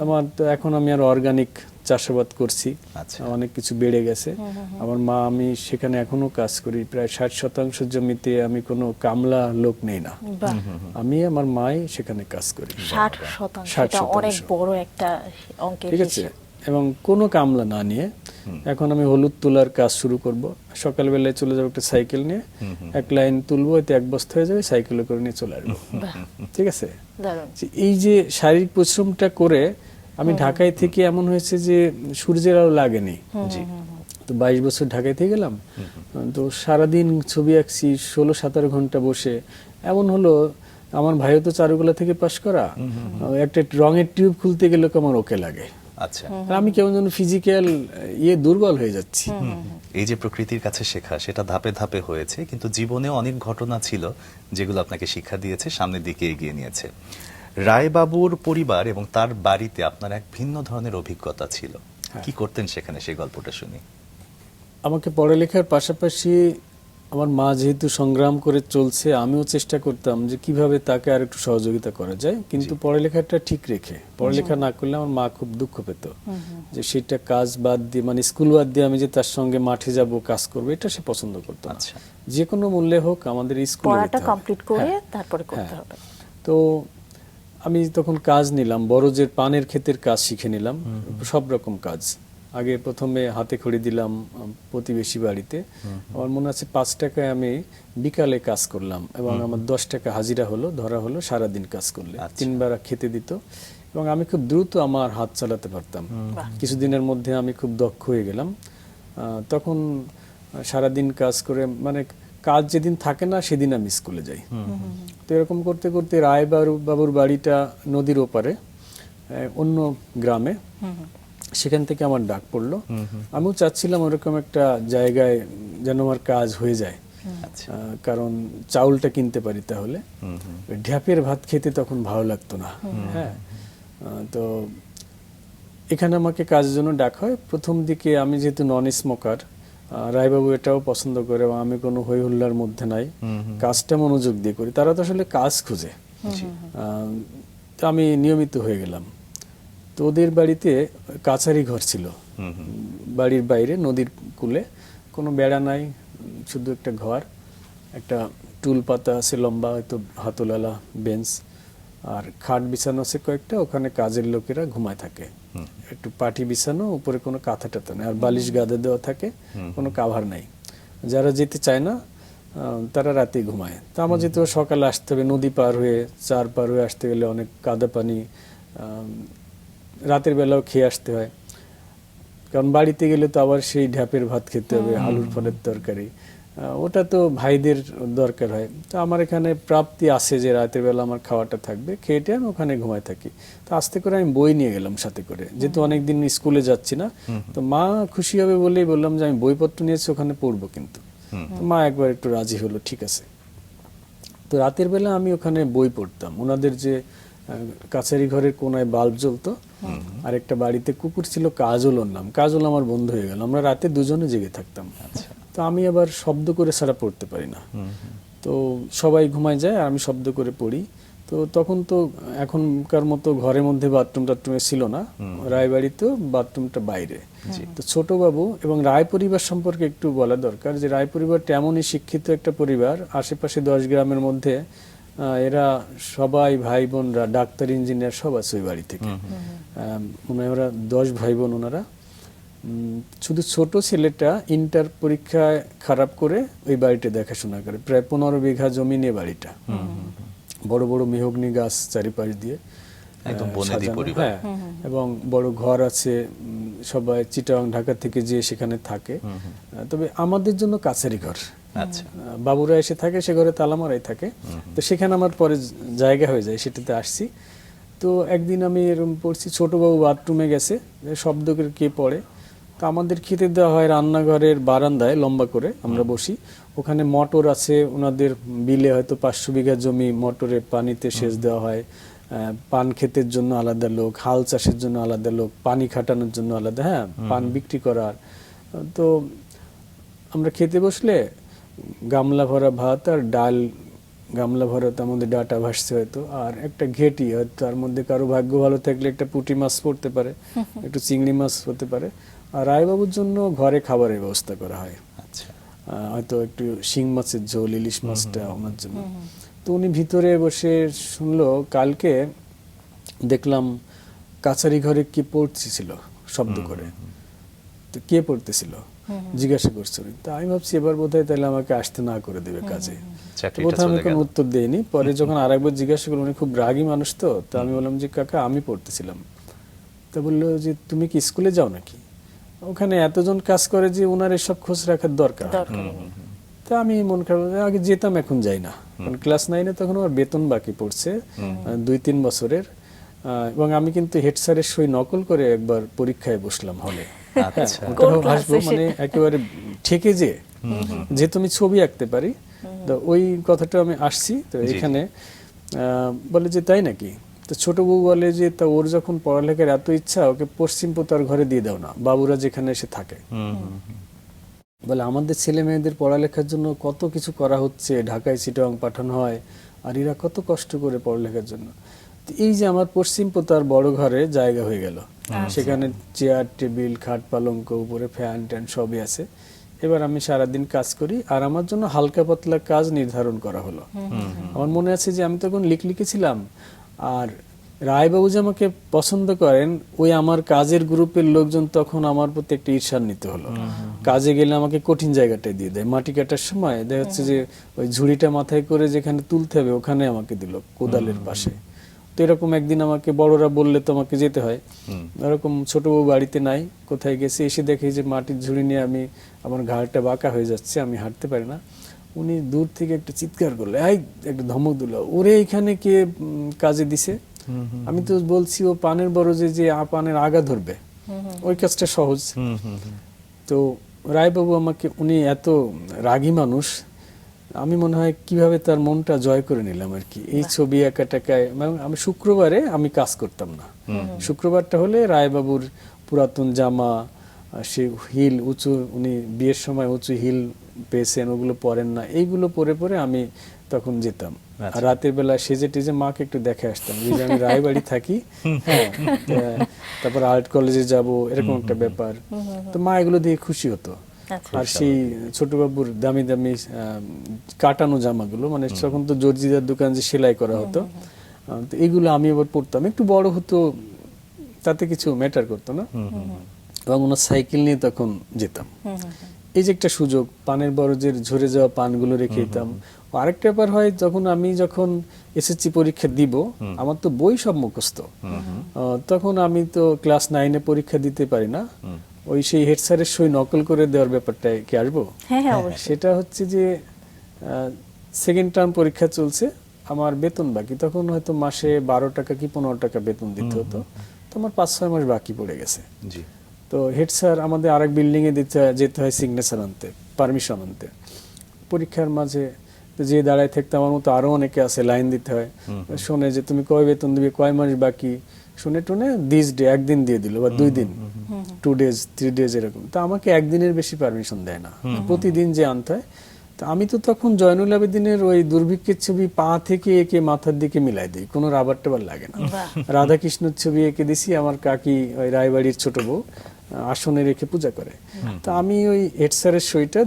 আমার তো এখন আমি আর অর্গানিক চাষাবাদ করছি, অনেক কিছু বেড়ে গেছে। আমার মা, আমি সেখানে এখনো কাজ করি, প্রায় 60% জমিতে আমি কোনো কামলা লোক নেই না, আমি আমার মাই সেখানে কাজ করি। 60% অনেক বড় একটা অঙ্কের, ঠিক আছে। এবং কোনো কামলা না নিয়ে এখন আমি হলুদ তোলার কাজ শুরু করব। সকালবেলায় চলে যাবো একটা সাইকেল নিয়ে, এক লাইন তুলবো, এতে এক বস্তা হয়ে যাবে, সাইকেলে করে নিয়ে চলে আসবো। ঠিক আছে। এই যে শারীরিক পরিশ্রমটা করে আমি ঢাকায় থেকে এমন হয়েছে যে সূর্যের আলো লাগেনি। তো 22 বছর ঢাকায় থেকে গেলাম, তো সারাদিন ছবি আঁকছি 16-17 ঘন্টা বসে। এমন হলো, আমার ভাইও তো চারুকলা থেকে পাশ করা, একটা রঙের টিউব খুলতে গেলে আমার ওকে লাগে। আচ্ছা, আমি কেমন যেন ফিজিক্যাল দুর্বল হয়ে যাচ্ছি। এই যে প্রকৃতির কাছে শেখা, সেটা ধাপে ধাপে হয়েছে, কিন্তু জীবনে অনেক ঘটনা ছিল যেগুলো আপনাকে শিক্ষা দিয়েছে, সামনের দিকে এগিয়ে নিয়েছে। রায়বাবুর পরিবার এবং তার বাড়িতে আপনার এক ভিন্ন ধরনের অভিজ্ঞতা ছিল। কি করতেন সেখানে, সেই গল্পটা শুনি। আমাকে পড়ালেখার পাশাপাশি আমার মা যেহেতু সংগ্রাম করে চলছে, আমিও চেষ্টা করতাম যে কিভাবে তাকে আর একটু সহযোগিতা করা যায়, কিন্তু পড়ালেখাটা ঠিক রেখে। পড়ালেখা না করলে আমার মা খুব দুঃখ পেত যে সেটা কাজ বাদ দিয়ে, মানে স্কুল বাদ দিয়ে আমি যে তার সঙ্গে মাঠে যাব, কাজ করবো, এটা সে পছন্দ করতো না। যে কোনো মূল্যে হোক আমাদের স্কুলটা কমপ্লিট করে তারপরে করতে হবে। তো আমি তখন কাজ নিলাম, বড়জের পানের ক্ষেতের কাজ শিখে নিলাম, সব রকম কাজ। আগে প্রথমে হাতে খড়ি দিলাম প্রতিবেশী বাড়িতে, আমার মনে আছে 5 টাকায় আমি বিকালে কাজ করলাম, এবং আমার 10 টাকা হাজিরা হলো, ধরা হলো সারাদিন কাজ করলে। 3 বার খেতে দিত, এবং আমি খুব দ্রুত আমার হাত চালাতে পারতাম। কিছুদিনের মধ্যে আমি খুব দক্ষ হয়ে গেলাম। তখন সারাদিন কাজ করে, মানে কাজ যেদিন থাকে না সেদিন আমি স্কুলে যাই। তো এরকম করতে করতে রায়বাবুর বাড়িটা নদীর ওপারে অন্য গ্রামে, সেখান থেকে আমার ডাক পড়লো। আমিও চাচ্ছিলাম ওরকম একটা জায়গায় যেন আমার কাজ হয়ে যায়, কারণ চাউলটা কিনতে পারি তাহলে। ঢ্যাপের ভাত খেতে তখন ভালো লাগতো না। হ্যাঁ, তো এখানে আমাকে কাজের জন্য ডাকা হয়। প্রথম দিকে আমি যেহেতু নন স্মোকার, রায়বাবু এটাও পছন্দ করে, আমি কোনো হই হুল্লার মধ্যে নাই, কাজটা মনোযোগ দিয়ে করি। তারা তো আসলে কাজ খুঁজে, তো আমি নিয়মিত হয়ে গেলাম। তো ওদের বাড়িতে কাছারি ঘর ছিল, বাড়ির বাইরে নদীর কূলে, কোনো বেড়া নাই, শুধু একটা ঘর, একটা টুল পাতা আছে লম্বা, হয়তো হাতলালা বেঞ্চ, আর খাট বিছানো আছে কয়েকটা, ওখানে কাজের লোকেরা ঘুমায় থাকে, একটু পাটি বিছানো, উপরে কোনো কাঁথা টাথা নেই, আর বালিশ গাদা দেওয়া থাকে, কোনো কাভার নাই। যারা যেতে চায় না তারা রাতে ঘুমায়। তা আমার যেহেতু সকালে আসতে হবে, নদী পার হয়ে চার পার হয়ে আসতে গেলে অনেক কাদা পানি, রাতের বেলাও খেয়ে আসতে হয়, কারণ বাড়িতে গেলে তো আবার সেই ঢ্যাপের ভাত খেতে হবে, আলুর ফলের তরকারি, ওটা তো ভাইদের দরকার হয়। তো আমার এখানে প্রাপ্তি আছে যে রাতের বেলা আমার খাওয়াটা থাকবে, খেয়েটে আমি ওখানে ঘুমায় থাকি। তো আস্তে করে আমি বই নিয়ে গেলাম সাথে করে, যেহেতু অনেকদিন স্কুলে যাচ্ছি না। তো মা খুশি হবে বলেই বললাম যে আমি বইপত্র নিয়েছি, ওখানে পড়বো কিন্তু। তো মা একবার একটু রাজি হলো, ঠিক আছে। তো রাতের বেলা আমি ওখানে বই পড়তাম। ওনাদের যে কাছারি ঘরের কোনায় বাল্ব জ্বলতো, আর একটা বাড়িতে কুকুর ছিল, কাজল ওর নাম, কাজল আমার বন্ধু হয়ে গেল, আমরা রাতে দুজনে জেগে থাকতাম। তো আমি আবার শব্দ করে ছাড়া পড়তে পারি না, তো সবাই ঘুমায় যায় আর আমি শব্দ করে পড়ি। তো তখন তো এখনকার মতো ঘরের মধ্যে বাথরুম টাথরুমে ছিল না, রায়বাড়িতেও বাথরুমটা বাইরে। তো ছোট বাবু এবং রায় পরিবার সম্পর্কে একটু বলা দরকার, যে রায় পরিবারটা এমনই শিক্ষিত একটা পরিবার, আশেপাশে 10 গ্রামের মধ্যে এরা সবাই ভাই বোনরা ডাক্তার ইঞ্জিনিয়ার সব আছে ওই বাড়ি থেকে। মনে হয় ওরা 10 ভাই বোন ওনারা। শুধু ছোট ছেলেটা ইন্টার পরীক্ষায় খারাপ করে ওই বাড়িটা দেখাশোনা করে, প্রায় 15 বিঘা জমি নিয়ে বাড়িটা, বড় বড় মেহগনি গাছ চারিপাশ দিয়ে সাজানো, এবং বড় ঘর আছে, সবাই চিটাগাং ঢাকা থেকে যে সেখানে থাকে। তবে আমাদের জন্য কাছারি ঘর, বাবুরা এসে থাকে, সে ঘরে তালা মারাই থাকে। তো সেখানে আমার পরে জায়গা হয়ে যায়, সেটাতে আসছি। তো একদিন আমি এরকম পড়ছি, ছোট বাবু বাথরুমে গেছে, শব্দ করে কে পড়ে। তো আমাদের খেতে দেওয়া হয় রান্নাঘরের বারান্দায় লম্বা করে, আমরা বসি, ওখানে মোটর আছে ওনাদের বিলে, হয়তো 500 বিঘা জমি, মোটরে পানিতে সেচ দেওয়া হয়। পান ক্ষেতের জন্য আলাদা লোক, হাল চাষের জন্য আলাদা লোক, পানি খাটানোর জন্য আলাদা, পান বিক্রি করার। তো আমরা খেতে বসলে গামলা ভরা ভাত আর ডাল, গামলা ভরা তার মধ্যে ডাটা ভাসছে হয়তো, আর একটা ঘেটি, হয়তো তার মধ্যে কারো ভাগ্য ভালো থাকলে একটা পুঁটি মাছ পড়তে পারে, একটু চিংড়ি মাছ হতে পারে। আর রায়বাবুর জন্য ঘরে খাবারের ব্যবস্থা করা হয়, হয়তো একটু শিং মাছের ঝোল, ইলিশ মাছটা ওনার জন্য। তো উনি ভিতরে বসে শুনলো, কালকে দেখলাম কাছারি ঘরে কি পড়তেছিল শব্দ করে। তো কে পড়তেছিল জিজ্ঞাসা করছিল। তা আমি ভাবছি এবার বোধহয় তাহলে আমাকে আসতে না করে দেবে কাজে। প্রথমে আমি কোনো উত্তর দেইনি, পরে যখন আরেকবার জিজ্ঞাসা করলাম, উনি খুব রাগী মানুষ, তো আমি বললাম যে কাকা আমি পড়তেছিলাম। তা বললো যে তুমি কি স্কুলে যাও নাকি? ওখানে এতজন কাজ করে যে ওনার এসব খোঁজ রাখার দরকার। তা আমি মন খারাপ, আগে যেতাম, এখন যাই না, কারণ ক্লাস 9-এ তখন আমার বেতন বাকি পড়ছে 2-3 বছরের। এবং আমি কিন্তু হেড স্যারের সই নকল করে একবার পরীক্ষায় বসলাম হলে, মানে একেবারে ঠেকে যে তুমি ছবি আঁকতে পারি। তো ওই কথাটা আমি আসছি। তো এখানে বলে যে তাই নাকি? তো ছোট বউ বলে যে তা ওর যখন পড়ালেখার এত ইচ্ছা, ওকে পশ্চিম পোতার ঘরে দিয়ে দাও না, বাবুরা যেখানে এসে থাকে। বলে আমাদের ছেলে মেয়েদের পড়ালেখার জন্য কত কিছু করা হচ্ছে, ঢাকায় চিটাগাং পাঠানো হয়, আর এরা কত কষ্ট করে পড়ালেখার জন্য। এই যে আমার পশ্চিম পোতার বড় ঘরে জায়গা হয়ে গেল, সেখানে চেয়ার টেবিল খাট পালঙ্ক, উপরে ফ্যান ট্যান সবই আছে। এবার আমি সারাদিন কাজ করি, আর আমার জন্য হালকা পাতলা কাজ নির্ধারণ করা হলো। আমার মনে আছে যে আমি তখন লিখেছিলাম, আর রায়বাবু যে আমাকে পছন্দ করেন, ওই আমার কাজের গ্রুপের লোকজন তখন আমার প্রতি একটা ঈর্ষান্বিত হলো। কাজে গেলে আমাকে কঠিন জায়গাটায় দিয়ে দেয়, মাটি কাটার সময় দেখা যাচ্ছে যে ওই ঝুড়িটা মাথায় করে যেখানে তুলতে হবে ওখানে আমাকে দিল, কোদালের পাশে। তো এরকম একদিন আমাকে বড়রা বললে তোমাকে যেতে হয়, এরকম ছোট বউ বাড়িতে নাই, কোথায় গেছে, এসে দেখি যে মাটির ঝুড়ি নিয়ে আমি, আমার ঘাড়টা বাঁকা হয়ে যাচ্ছে, আমি হাঁটতে পারি না। উনি দূর থেকে একটা চিৎকার করলে, একটা ধমক দিল, ওরে এখানে কে কাজে দিছে? আমি তো বলছি ও পানের বরজে যে পানের আগা ধরবে, ওই কাজটা সহজ। তো রায়বাবু আমাকে, উনি এত রাগী মানুষ, আমি মনে হয় কিভাবে তার মনটা জয় করে নিলাম আর কি। এই ছবি আঁকা টাকায় আমি শুক্রবারে আমি কাজ করতাম না। শুক্রবারটা হলে রায়বাবুর পুরাতন জামা, সে হিল উঁচু, উনি বিয়ের সময় উঁচু হিল পেয়েছেন, ওগুলো পরেন না, এইগুলো পরে পরে আমি তখন যেতাম। আর রাতের বেলা সেজে টেজে মাকে একটু দেখে আসতাম যে আমি রায়বাড়ি থাকি, হ্যাঁ, তারপর আর্ট কলেজে যাব, এরকম একটা ব্যাপার। তো মা এগুলো দিয়ে খুশি হতো। আর সেই ছোট বাবুর দামি দামি কাটানো জামাগুলো, মানে তখন তো জর্জিদার দোকান যে সেলাই করা হতো, তো এগুলো আমি আবার পড়তাম। একটু বড় হতো তাতে কিছু ম্যাটার করতো না। এবং ওনার সাইকেল নিয়ে তখন যেতাম। এই যে একটা সুযোগ, পানের বরজের ঝরে যাওয়া পানগুলো রেখে দিতাম। আরেকটা ব্যাপার হয়, যখন এসএসসি পরীক্ষা দিব, আমার তো বই সব মুখস্থ। তখন আমি তো ক্লাস 9-এ পরীক্ষা দিতে পারি না। ওই সেই হেড স্যারের সই নকল করে দেওয়ার ব্যাপারটা কি আসবো? সেটা হচ্ছে যে সেকেন্ড টার্ম পরীক্ষা চলছে, আমার বেতন বাকি, তখন হয়তো মাসে 12 টাকা কি 15 টাকা বেতন দিতে হতো। তো আমার 5-6 মাস বাকি পড়ে গেছে। তো হেড স্যার আমাদের আরেক বিল্ডিং এ যেতে হয় সিগনেচার আনতে, পারমিশন আনতে। পরীক্ষার মাঝে যে দাঁড়ায় থাকতে আমার মতো আরো অনেকে আছে, লাইন দিতে হয়। শোনে যে তুমি কয় বেতন দিবে, কয় মাস বাকি, শুনে টুনে দিস ডে একদিন দিয়ে দিল, বা 2 দিন, 2 days 3 days এরকম। তো আমাকে একদিনের বেশি পারমিশন দেয় না, প্রতিদিন যে আনতে হয়। তো আমি তো তখন জয়নুল আবেদিনের ওই দুর্ভিক্ষের ছবি পা থেকে এঁকে মাথার দিকে মিলাই দিই, কোনো রাবার টাবার লাগে না। রাধাকৃষ্ণের ছবি এঁকে দিছি, আমার কাকি ওই রায়বাড়ির ছোট বউ আসনে রেখে পূজা করে। তো আমি ওই হেড স্যারের সইটা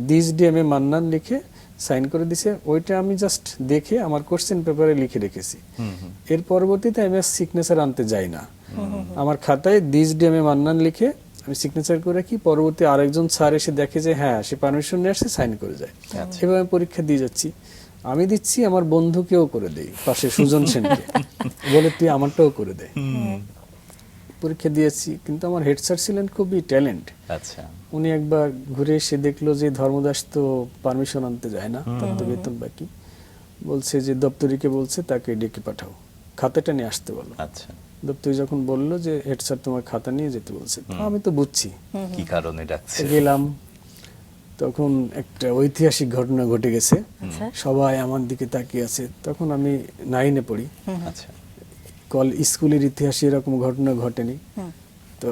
this day M A Mannan লিখে সাইন করে দিছে, ওইটা আমি জাস্ট দেখে আমার কোশ্চেন পেপারে লিখে রেখেছি। এর পরবর্তীতে আমি আর সিগনেচার আনতে যাই না, আমার খাতায় this day M A Mannan লিখে আমি সিগনেচার করে রাখি। পরবর্তী আরেকজন স্যার এসে দেখে যে হ্যাঁ সে পারমিশন নিয়ে আসছে, সাইন করে যায়। এভাবে আমি পরীক্ষা দিয়ে যাচ্ছি। আমি দিচ্ছি, আমার বন্ধুকেও করে দেই, পাশে সুজন সেনকে বলে তুই আমারটাও করে দে। পরীক্ষা দিয়েছি, কিন্তু আমার হেড স্যার ছিলেন খুবই ট্যালেন্ট। আচ্ছা, উনি একবার ঘুরে এসে দেখলো যে ধর্মদাস তো পারমিশন আনতে যায় না, তার তো বেতন বাকি। বলছে যে দপ্তরিকে বলছে তাকে ডেকে পাঠাও, খাতাটা নিয়ে আসতে বলো। আচ্ছা, দপ্তরি যখন বললো যে হেড স্যার তোমার খাতা নিয়ে যেতে বলছে, আমি তো বুঝছি কি কারণে ডাকছে। গেলাম, তখন একটা ঐতিহাসিক ঘটনা ঘটে গেছে, সবাই আমার দিকে তাকিয়ে আছে। তখন আমি 9-এ পড়ি। আচ্ছা, স্কুলের ইতিহাসে এরকম ঘটনা ঘটেনি। তো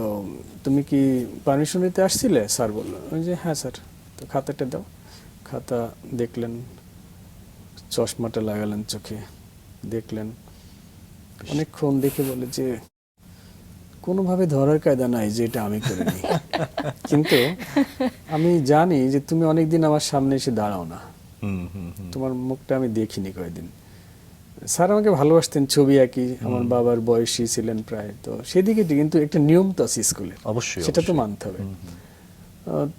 তুমি কি পারমিশন নিতে আসছিলে? স্যার বললো। আমি যে হ্যাঁ স্যার। তো খাতাটা দাও। খাতা দেখলেন, চশমাটা লাগালেন চোখে, দেখলেন অনেকক্ষণ, দেখে বলে যে কোনোভাবে ধরার কায়দা নাই যে এটা আমি করিনি, কিন্তু আমি জানি যে তুমি অনেকদিন আমার সামনে এসে দাঁড়াও না, তোমার মুখটা আমি দেখিনি কয়েকদিন। স্যার আমাকে ভালোবাসতেন, ছবি আঁকি, আমার বাবার বয়সী ছিলেন প্রায়, তো সেদিকে কিন্তু একটা নিয়ম তো আছে স্কুলে, অবশ্যই সেটা তো মানতে হবে।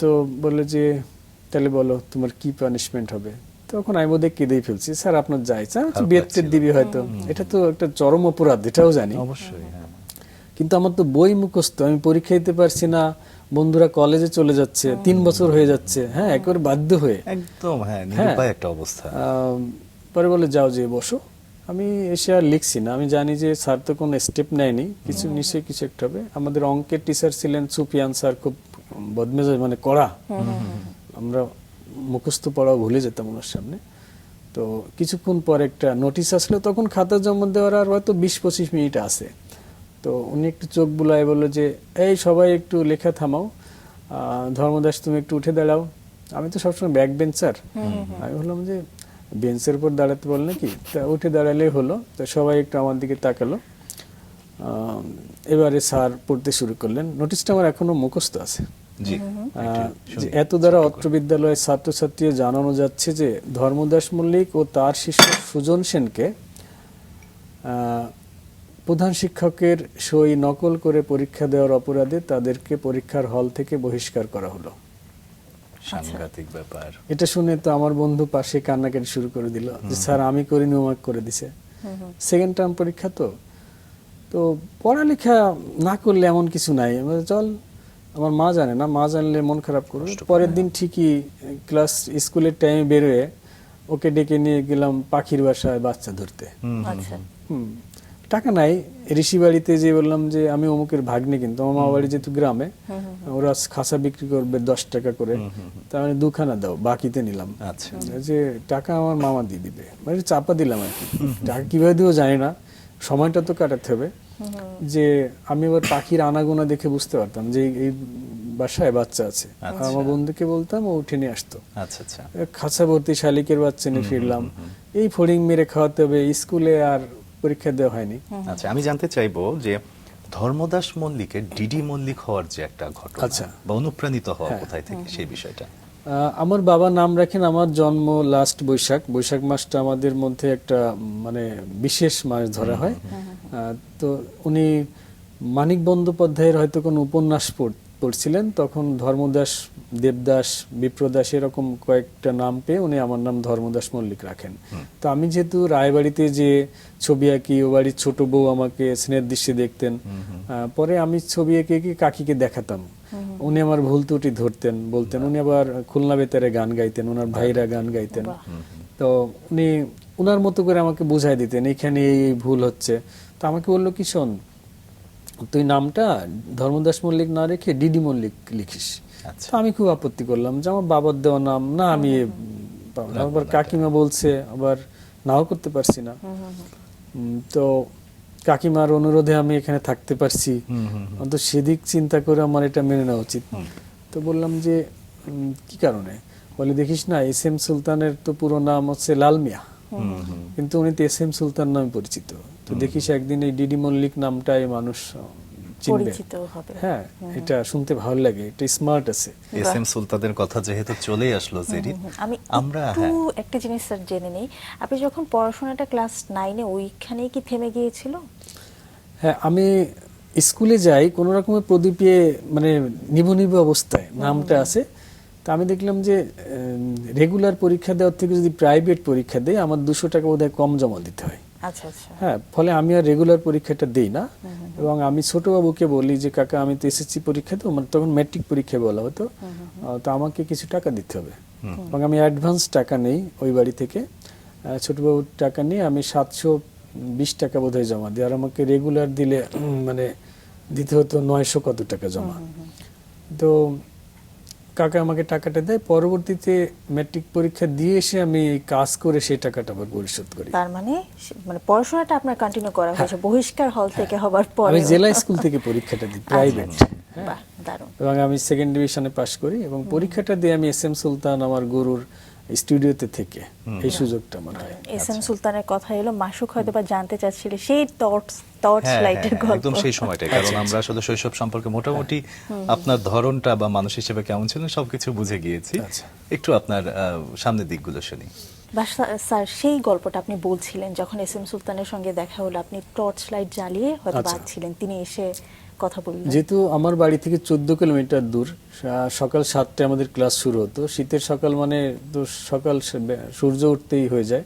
তো বললো যে তাহলে বলো তোমার কি পানিশমেন্ট হবে। তখন আমি বোধহয় কেঁদেই ফেলছি, স্যার আপনার যা ইচ্ছা, বেতের দিবি হয়তো, এটা তো একটা চরম অপরাধ, এটাও জানি, অবশ্যই, কিন্তু আমার তো বই মুখস্থ, আমি পরীক্ষা দিতে পারছি না, বন্ধুরা কলেজে চলে যাচ্ছে, 3 বছর হয়ে যাচ্ছে, হ্যাঁ একেবারে বাধ্য হয়ে, একদম হ্যাঁ নিরুপায় একটা অবস্থা। পরে বলে যাও যে বসো। আমি এসে আর লিখছি না, আমি জানি যে স্যার তো কোনো স্টেপ নেয়নি, কিছু নিশ্চয়ই কিছু একটা হবে। আমাদের অঙ্কের টিচার ছিলেন সুফিয়ান স্যার, খুব বদমেজাজ, মানে কড়া, আমরা মুখস্থ পড়াও ভুলে যেতাম ওনার সামনে। তো কিছুক্ষণ পর একটা নোটিশ আসলো, তখন খাতা জমা দেওয়ার আর হয়তো 20-25 মিনিট আছে। তো উনি একটু চোখ বুলায় বললো যে এই সবাই একটু লেখা থামাও, ধর্মদাস তুমি একটু উঠে দাঁড়াও। আমি তো সবসময় ব্যাক বেঞ্চার, আমি বললাম যে বেঞ্চের উপর দাঁড়াতে বল নাকি, তা উঠে দাঁড়ালেই হলো। তো সবাই একটু আমার দিকে তাকালো। এবারে স্যার পড়তে শুরু করলেন। নোটিশটা আমার এখনো মুখস্থ আছে। এত দ্বারা অত্র বিদ্যালয়ের ছাত্রছাত্রী জানানো যাচ্ছে যে ধর্মদাস মল্লিক ও তার শিষ্য সুজন সেনকে প্রধান শিক্ষকের সই নকল করে পরীক্ষা দেওয়ার অপরাধে তাদেরকে পরীক্ষার হল থেকে বহিষ্কার করা হলো। সাংঘাতিক ব্যাপার। এটা শুনে তো আমার বন্ধু পাশে কান্নাকাটি শুরু করে দিল যে স্যার আমি করিনি, হোমওয়ার্ক করে দিছে। সেকেন্ড টার্ম পরীক্ষা তো পড়ালেখা না করলে এমন কিছু নাই, চল আমার মা জানে না, মা জানলে মন খারাপ করবে। পরের দিন ঠিকই ক্লাস স্কুলের টাইমে বেরোয় ওকে ডেকে নিয়ে গেলাম পাখির বাসায় বাচ্চা ধরতে। টাকা নাই, ঋষি বাড়িতে যে বললাম যে আমি অমুকের ভাগ্নে, কিন্তু আমার মামা বাড়ি যেহেতু গ্রামে, ওরা খাসা বিক্রি করবে 10 টাকা করে, তার মানে 2 খানা দাও, বাকিতে নিলাম। আচ্ছা, যে টাকা আমার মামা দিয়ে দিবে, মানে চাপা দিলাম আর কি। টাকা কিভাবে দিও জানি না, সময়টা তো কাটাতে হবে। যে আমি আবার পাখির আনাগোনা দেখে বুঝতে পারতাম যে এই বাসায় বাচ্চা আছে, আমার বন্ধুকে বলতাম, ও উঠে নিয়ে আসতো। আচ্ছা আচ্ছা, খাঁচা ভর্তি শালিকের বাচ্চা নিয়ে ফিরলাম, এই ফড়িং মেরে খাওয়াতে হবে, স্কুলে আর পরীক্ষা দেওয়া হয়নি। আচ্ছা, আমি জানতে চাইবো যে ধর্মদাস মল্লিকের ডিডি মল্লিক হওয়ার যে একটা ঘটনা, আচ্ছা, বা অনুপ্রাণিত হওয়া কোথায় থেকে, সেই বিষয়টা। আমার বাবা নাম রাখেন, আমার জন্ম লাস্ট বৈশাখ মাসটা আমাদের মধ্যে একটা মানে বিশেষ মাস ধরা হয়। তো উনি মানিক বন্দ্যোপাধ্যায়ের হয়তো কোনো উপন্যাস পড়ছিলেন, তখন ধর্মদাস, দেবদাস, বিপ্রদাস এরকম কয়েকটা নাম পেয়ে উনি আমার নাম ধর্মদাস মল্লিক রাখেন। তো আমি যেহেতু রায়বাড়িতে যে ছবি আঁকি, ও বাড়ির ছোট বউ আমাকে স্নেহের দৃষ্টি দেখতেন, পরে আমি ছবি এঁকে কাকিকে দেখাতাম, উনি আমার ভুল ত্রুটি ধরতেন, বলতেন। উনি আবার খুলনা বেতারে গান গাইতেন, ওনার ভাইরা গান গাইতেন। তো উনি ওনার মতো করে আমাকে বুঝাই দিতেন এখানে এই ভুল হচ্ছে। তো আমাকে বললো কি, শোন, তুই নামটা ধর্মদাস মল্লিক না রেখে ডিডি মল্লিক লিখিস। তো আমি খুব আপত্তি করলাম যে আমার বাবার দেওয়া নাম না, আমি আবার কাকিমা বলছে, আবার নাও করতে পারছি না। তো কাকিমার অনুরোধে আমি এখানে থাকতে পারছি, তো সেদিক চিন্তা করে আমার এটা মেনে নেওয়া উচিত। তো বললাম যে কি কারণে? বলে, দেখিস না, এস এম সুলতানের তো পুরো নাম হচ্ছে লাল মিয়া, কিন্তু উনি তো এস এম সুলতান নামে পরিচিত। তো দেখিস একদিন এই ডিডি মল্লিক নামটাই মানুষ চিনবে। হ্যাঁ, এটা শুনতে ভালো লাগে, এটা স্মার্ট আছে। এস এম সুলতানের কথা যেহেতু চলে আসলো, জেরি, আমরা একটা জিনিস স্যার জেনে নেই, আপনি যখন পড়াশোনাটা ক্লাস 9-এ ওইখানেই কি থেমে গিয়েছিল? হ্যাঁ, আমি স্কুলে যাই কোন রকমের প্রদীপে, মানে নিভু অবস্থায় নামটা আছে। তা আমি দেখলাম যে রেগুলার পরীক্ষা দেওয়ার থেকে যদি প্রাইভেট পরীক্ষা দেয় আমার 200 টাকা বোধহয় কম জমা দিতে হয়। আচ্ছা আচ্ছা, হ্যাঁ, ফলে আমি আর রেগুলার পরীক্ষাটা দেই না। এবং আমি ছোট বাবুকে বলি যে কাকা, আমি তো এসএসসি পরীক্ষা দেবো, মানে তখন ম্যাট্রিক পরীক্ষা বলা হতো, তো আমাকে কিছু টাকা দিতে হবে। এবং আমি অ্যাডভান্স টাকা নেই ওই বাড়ি থেকে, ছোট বাবুর টাকা নিয়ে আমি 720 টাকা বোধহয় জমা দিই, আর আমাকে রেগুলার দিলে মানে দিতে হতো 900 কত টাকা জমা। তো কাকা আমাকে টাকাটা দেয়, পরবর্তীতে ম্যাট্রিক পরীক্ষা দিয়ে এসে আমি কাজ করে সেই টাকাটা আবার পরিশোধ করি। তার মানে পড়াশোনাটা আপনার কন্টিনিউ করা হয়েছে বহিষ্কার হল থেকে হবার পরে? আমি জেলা স্কুল থেকে পরীক্ষাটা দিই, প্রাইভেট। বাহ, দারুণ। এবং আমি সেকেন্ড ডিভিশনে পাশ করি, এবং পরীক্ষাটা দিয়ে আমি এস এম সুলতান আমার গুরুর স্টুডিওতে থেকে এই সুযোগটা আমার হয়। এস এম সুলতানের কথা এলো, মাসুক হয়তো বা জানতে চাচ্ছিল সেই টর্চ লাইটের গল্প, একদম সেই সময়টাই, কারণ আমরা আসলে শৈশব সম্পর্কে মোটামুটি আপনার ধরনটা বা মানুষ হিসেবে কেমন ছিলেন সবকিছু বুঝে গিয়েছি। একটু আপনার সামনের দিকগুলো শুনি। স্যার, সেই গল্পটা আপনি বলছিলেন যখন এস এম সুলতানের সঙ্গে দেখা হলো, আপনি টর্চ লাইট জ্বালিয়ে হয়তো বাঁচছিলেন, তিনি এসে কথা বললেন। যেহেতু আমার বাড়ি থেকে 14 কিলোমিটার দূর, সকাল 7টায় আমাদের ক্লাস শুরু হতো, শীতের সকাল মানে তো সকাল সূর্য উঠতেই হয়ে যায়।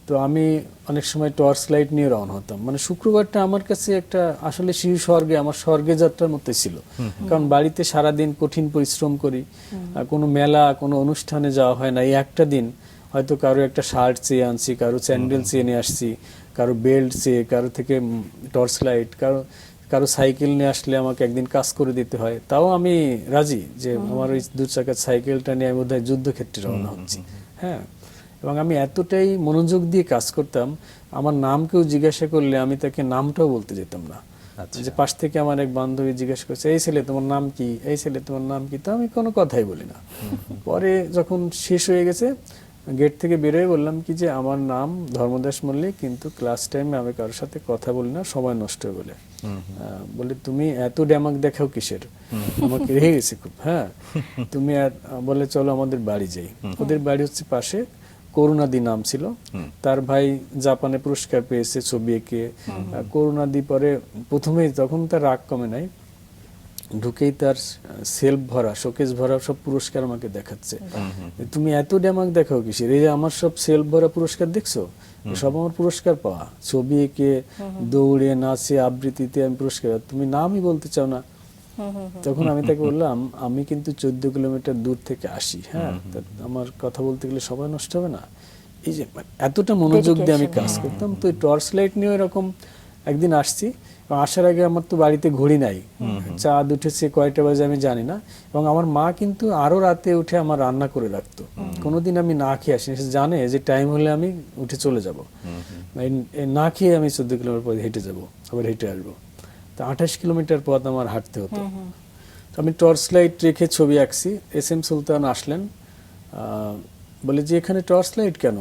তো আমি অনেক সময় টর্চ লাইট নিয়ে রওনা হতাম। মানে শুক্রবারটা আমার কাছে একটা আসলে শিশু স্বর্গে, আমার স্বর্গে যাত্রার মধ্যে ছিল। কারণ বাড়িতে সারাদিন কঠিন পরিশ্রম করি, কোনো মেলা, কোনো অনুষ্ঠানে যাওয়া হয় না। এই একটা দিন হয়তো কারো একটা শার্ট চেয়ে আনছি, কারো স্যান্ডেল চেয়ে নিয়ে আসছি, কারো বেল্ট চেয়ে, কারো থেকে টর্চ লাইট, কারো সাইকেল নিয়ে আসলে আমাকে একদিন কাজ করে দিতে হয়, তাও আমি রাজি যে আমার ওই 2 চাকার সাইকেলটা নিয়ে আমি বোধহয় যুদ্ধক্ষেত্রে রওনা হচ্ছি। হ্যাঁ, এবং আমি এতটাই মনোযোগ দিয়ে কাজ করতাম, আমার নাম কেউ জিজ্ঞাসা করলে আমি তাকে নামটাও বলতে যেতাম না। যে পাশ থেকে আমার এক বান্ধবী জিজ্ঞাসা করছে, এই ছেলে তোমার নাম কি, এই ছেলে তোমার নাম কি, তো আমি কোনো কথাই বলি না। পরে যখন শেষ হয়ে গেছে, গেট থেকে বেরোয় বললাম কি যে আমার নাম ধর্মদাস মল্লিক, কিন্তু ক্লাস টাইমে আমি কারোর সাথে কথা বলি না, সময় নষ্ট বলে। বলে, তুমি এত ড্যামাক দেখাও কিসের? আমাকে রেগে গেছে খুব। হ্যাঁ, তুমি বলে চলো আমাদের বাড়ি যাই। ওদের বাড়ি হচ্ছে পাশে, করুণাদি নাম ছিল। তার ভাই জাপানে পুরস্কার পেয়েছে ছবি এঁকে। করুণাদি পরে প্রথমেই, তখন তার রাগ কমে নাই, ঢুকেই তার সেলফ ভরা, শোকেস ভরা সব পুরস্কার আমাকে দেখাচ্ছে। তুমি এত ড্যামাক দেখাও কিসের? এই যে আমার সব সেলফ ভরা পুরস্কার দেখছো, সব আমার পুরস্কার পাওয়া, ছবি এঁকে, দৌড়ে, নাচে, আবৃত্তিতে আমি পুরস্কার, তুমি নামই বলতে চাও না। তখন আমি তাকে বললাম, আমি কিন্তু 14 কিলোমিটার দূর থেকে আসি, হ্যাঁ, আমার কথা বলতে গেলে সময় নষ্ট হবে না। এই যে এতটা মনোযোগ দিয়ে আমি কাজ করতাম। তো টর্চ লাইট নিয়ে এরকম একদিন আসছি, আসার আগে আমার তো বাড়িতে ঘড়ি নাই, চাঁদ উঠেছে কয়টা বাজে আমি জানি না, এবং আমার মা কিন্তু আরো রাতে উঠে আমার রান্না করে রাখতো, কোনোদিন আমি না খেয়ে আসিনি, সে জানে যে টাইম হলে আমি উঠে চলে যাব, না খেয়ে আমি 14 কিলোমিটার পথ হেঁটে যাব, আবার হেঁটে আসবো, তো 28 কিলোমিটার পথ আমার হাঁটতে হতো। আমি টর্চ লাইট রেখে ছবি আঁকছি, SM সুলতান আসলেন, বলে যে এখানে টর্চ লাইট কেন?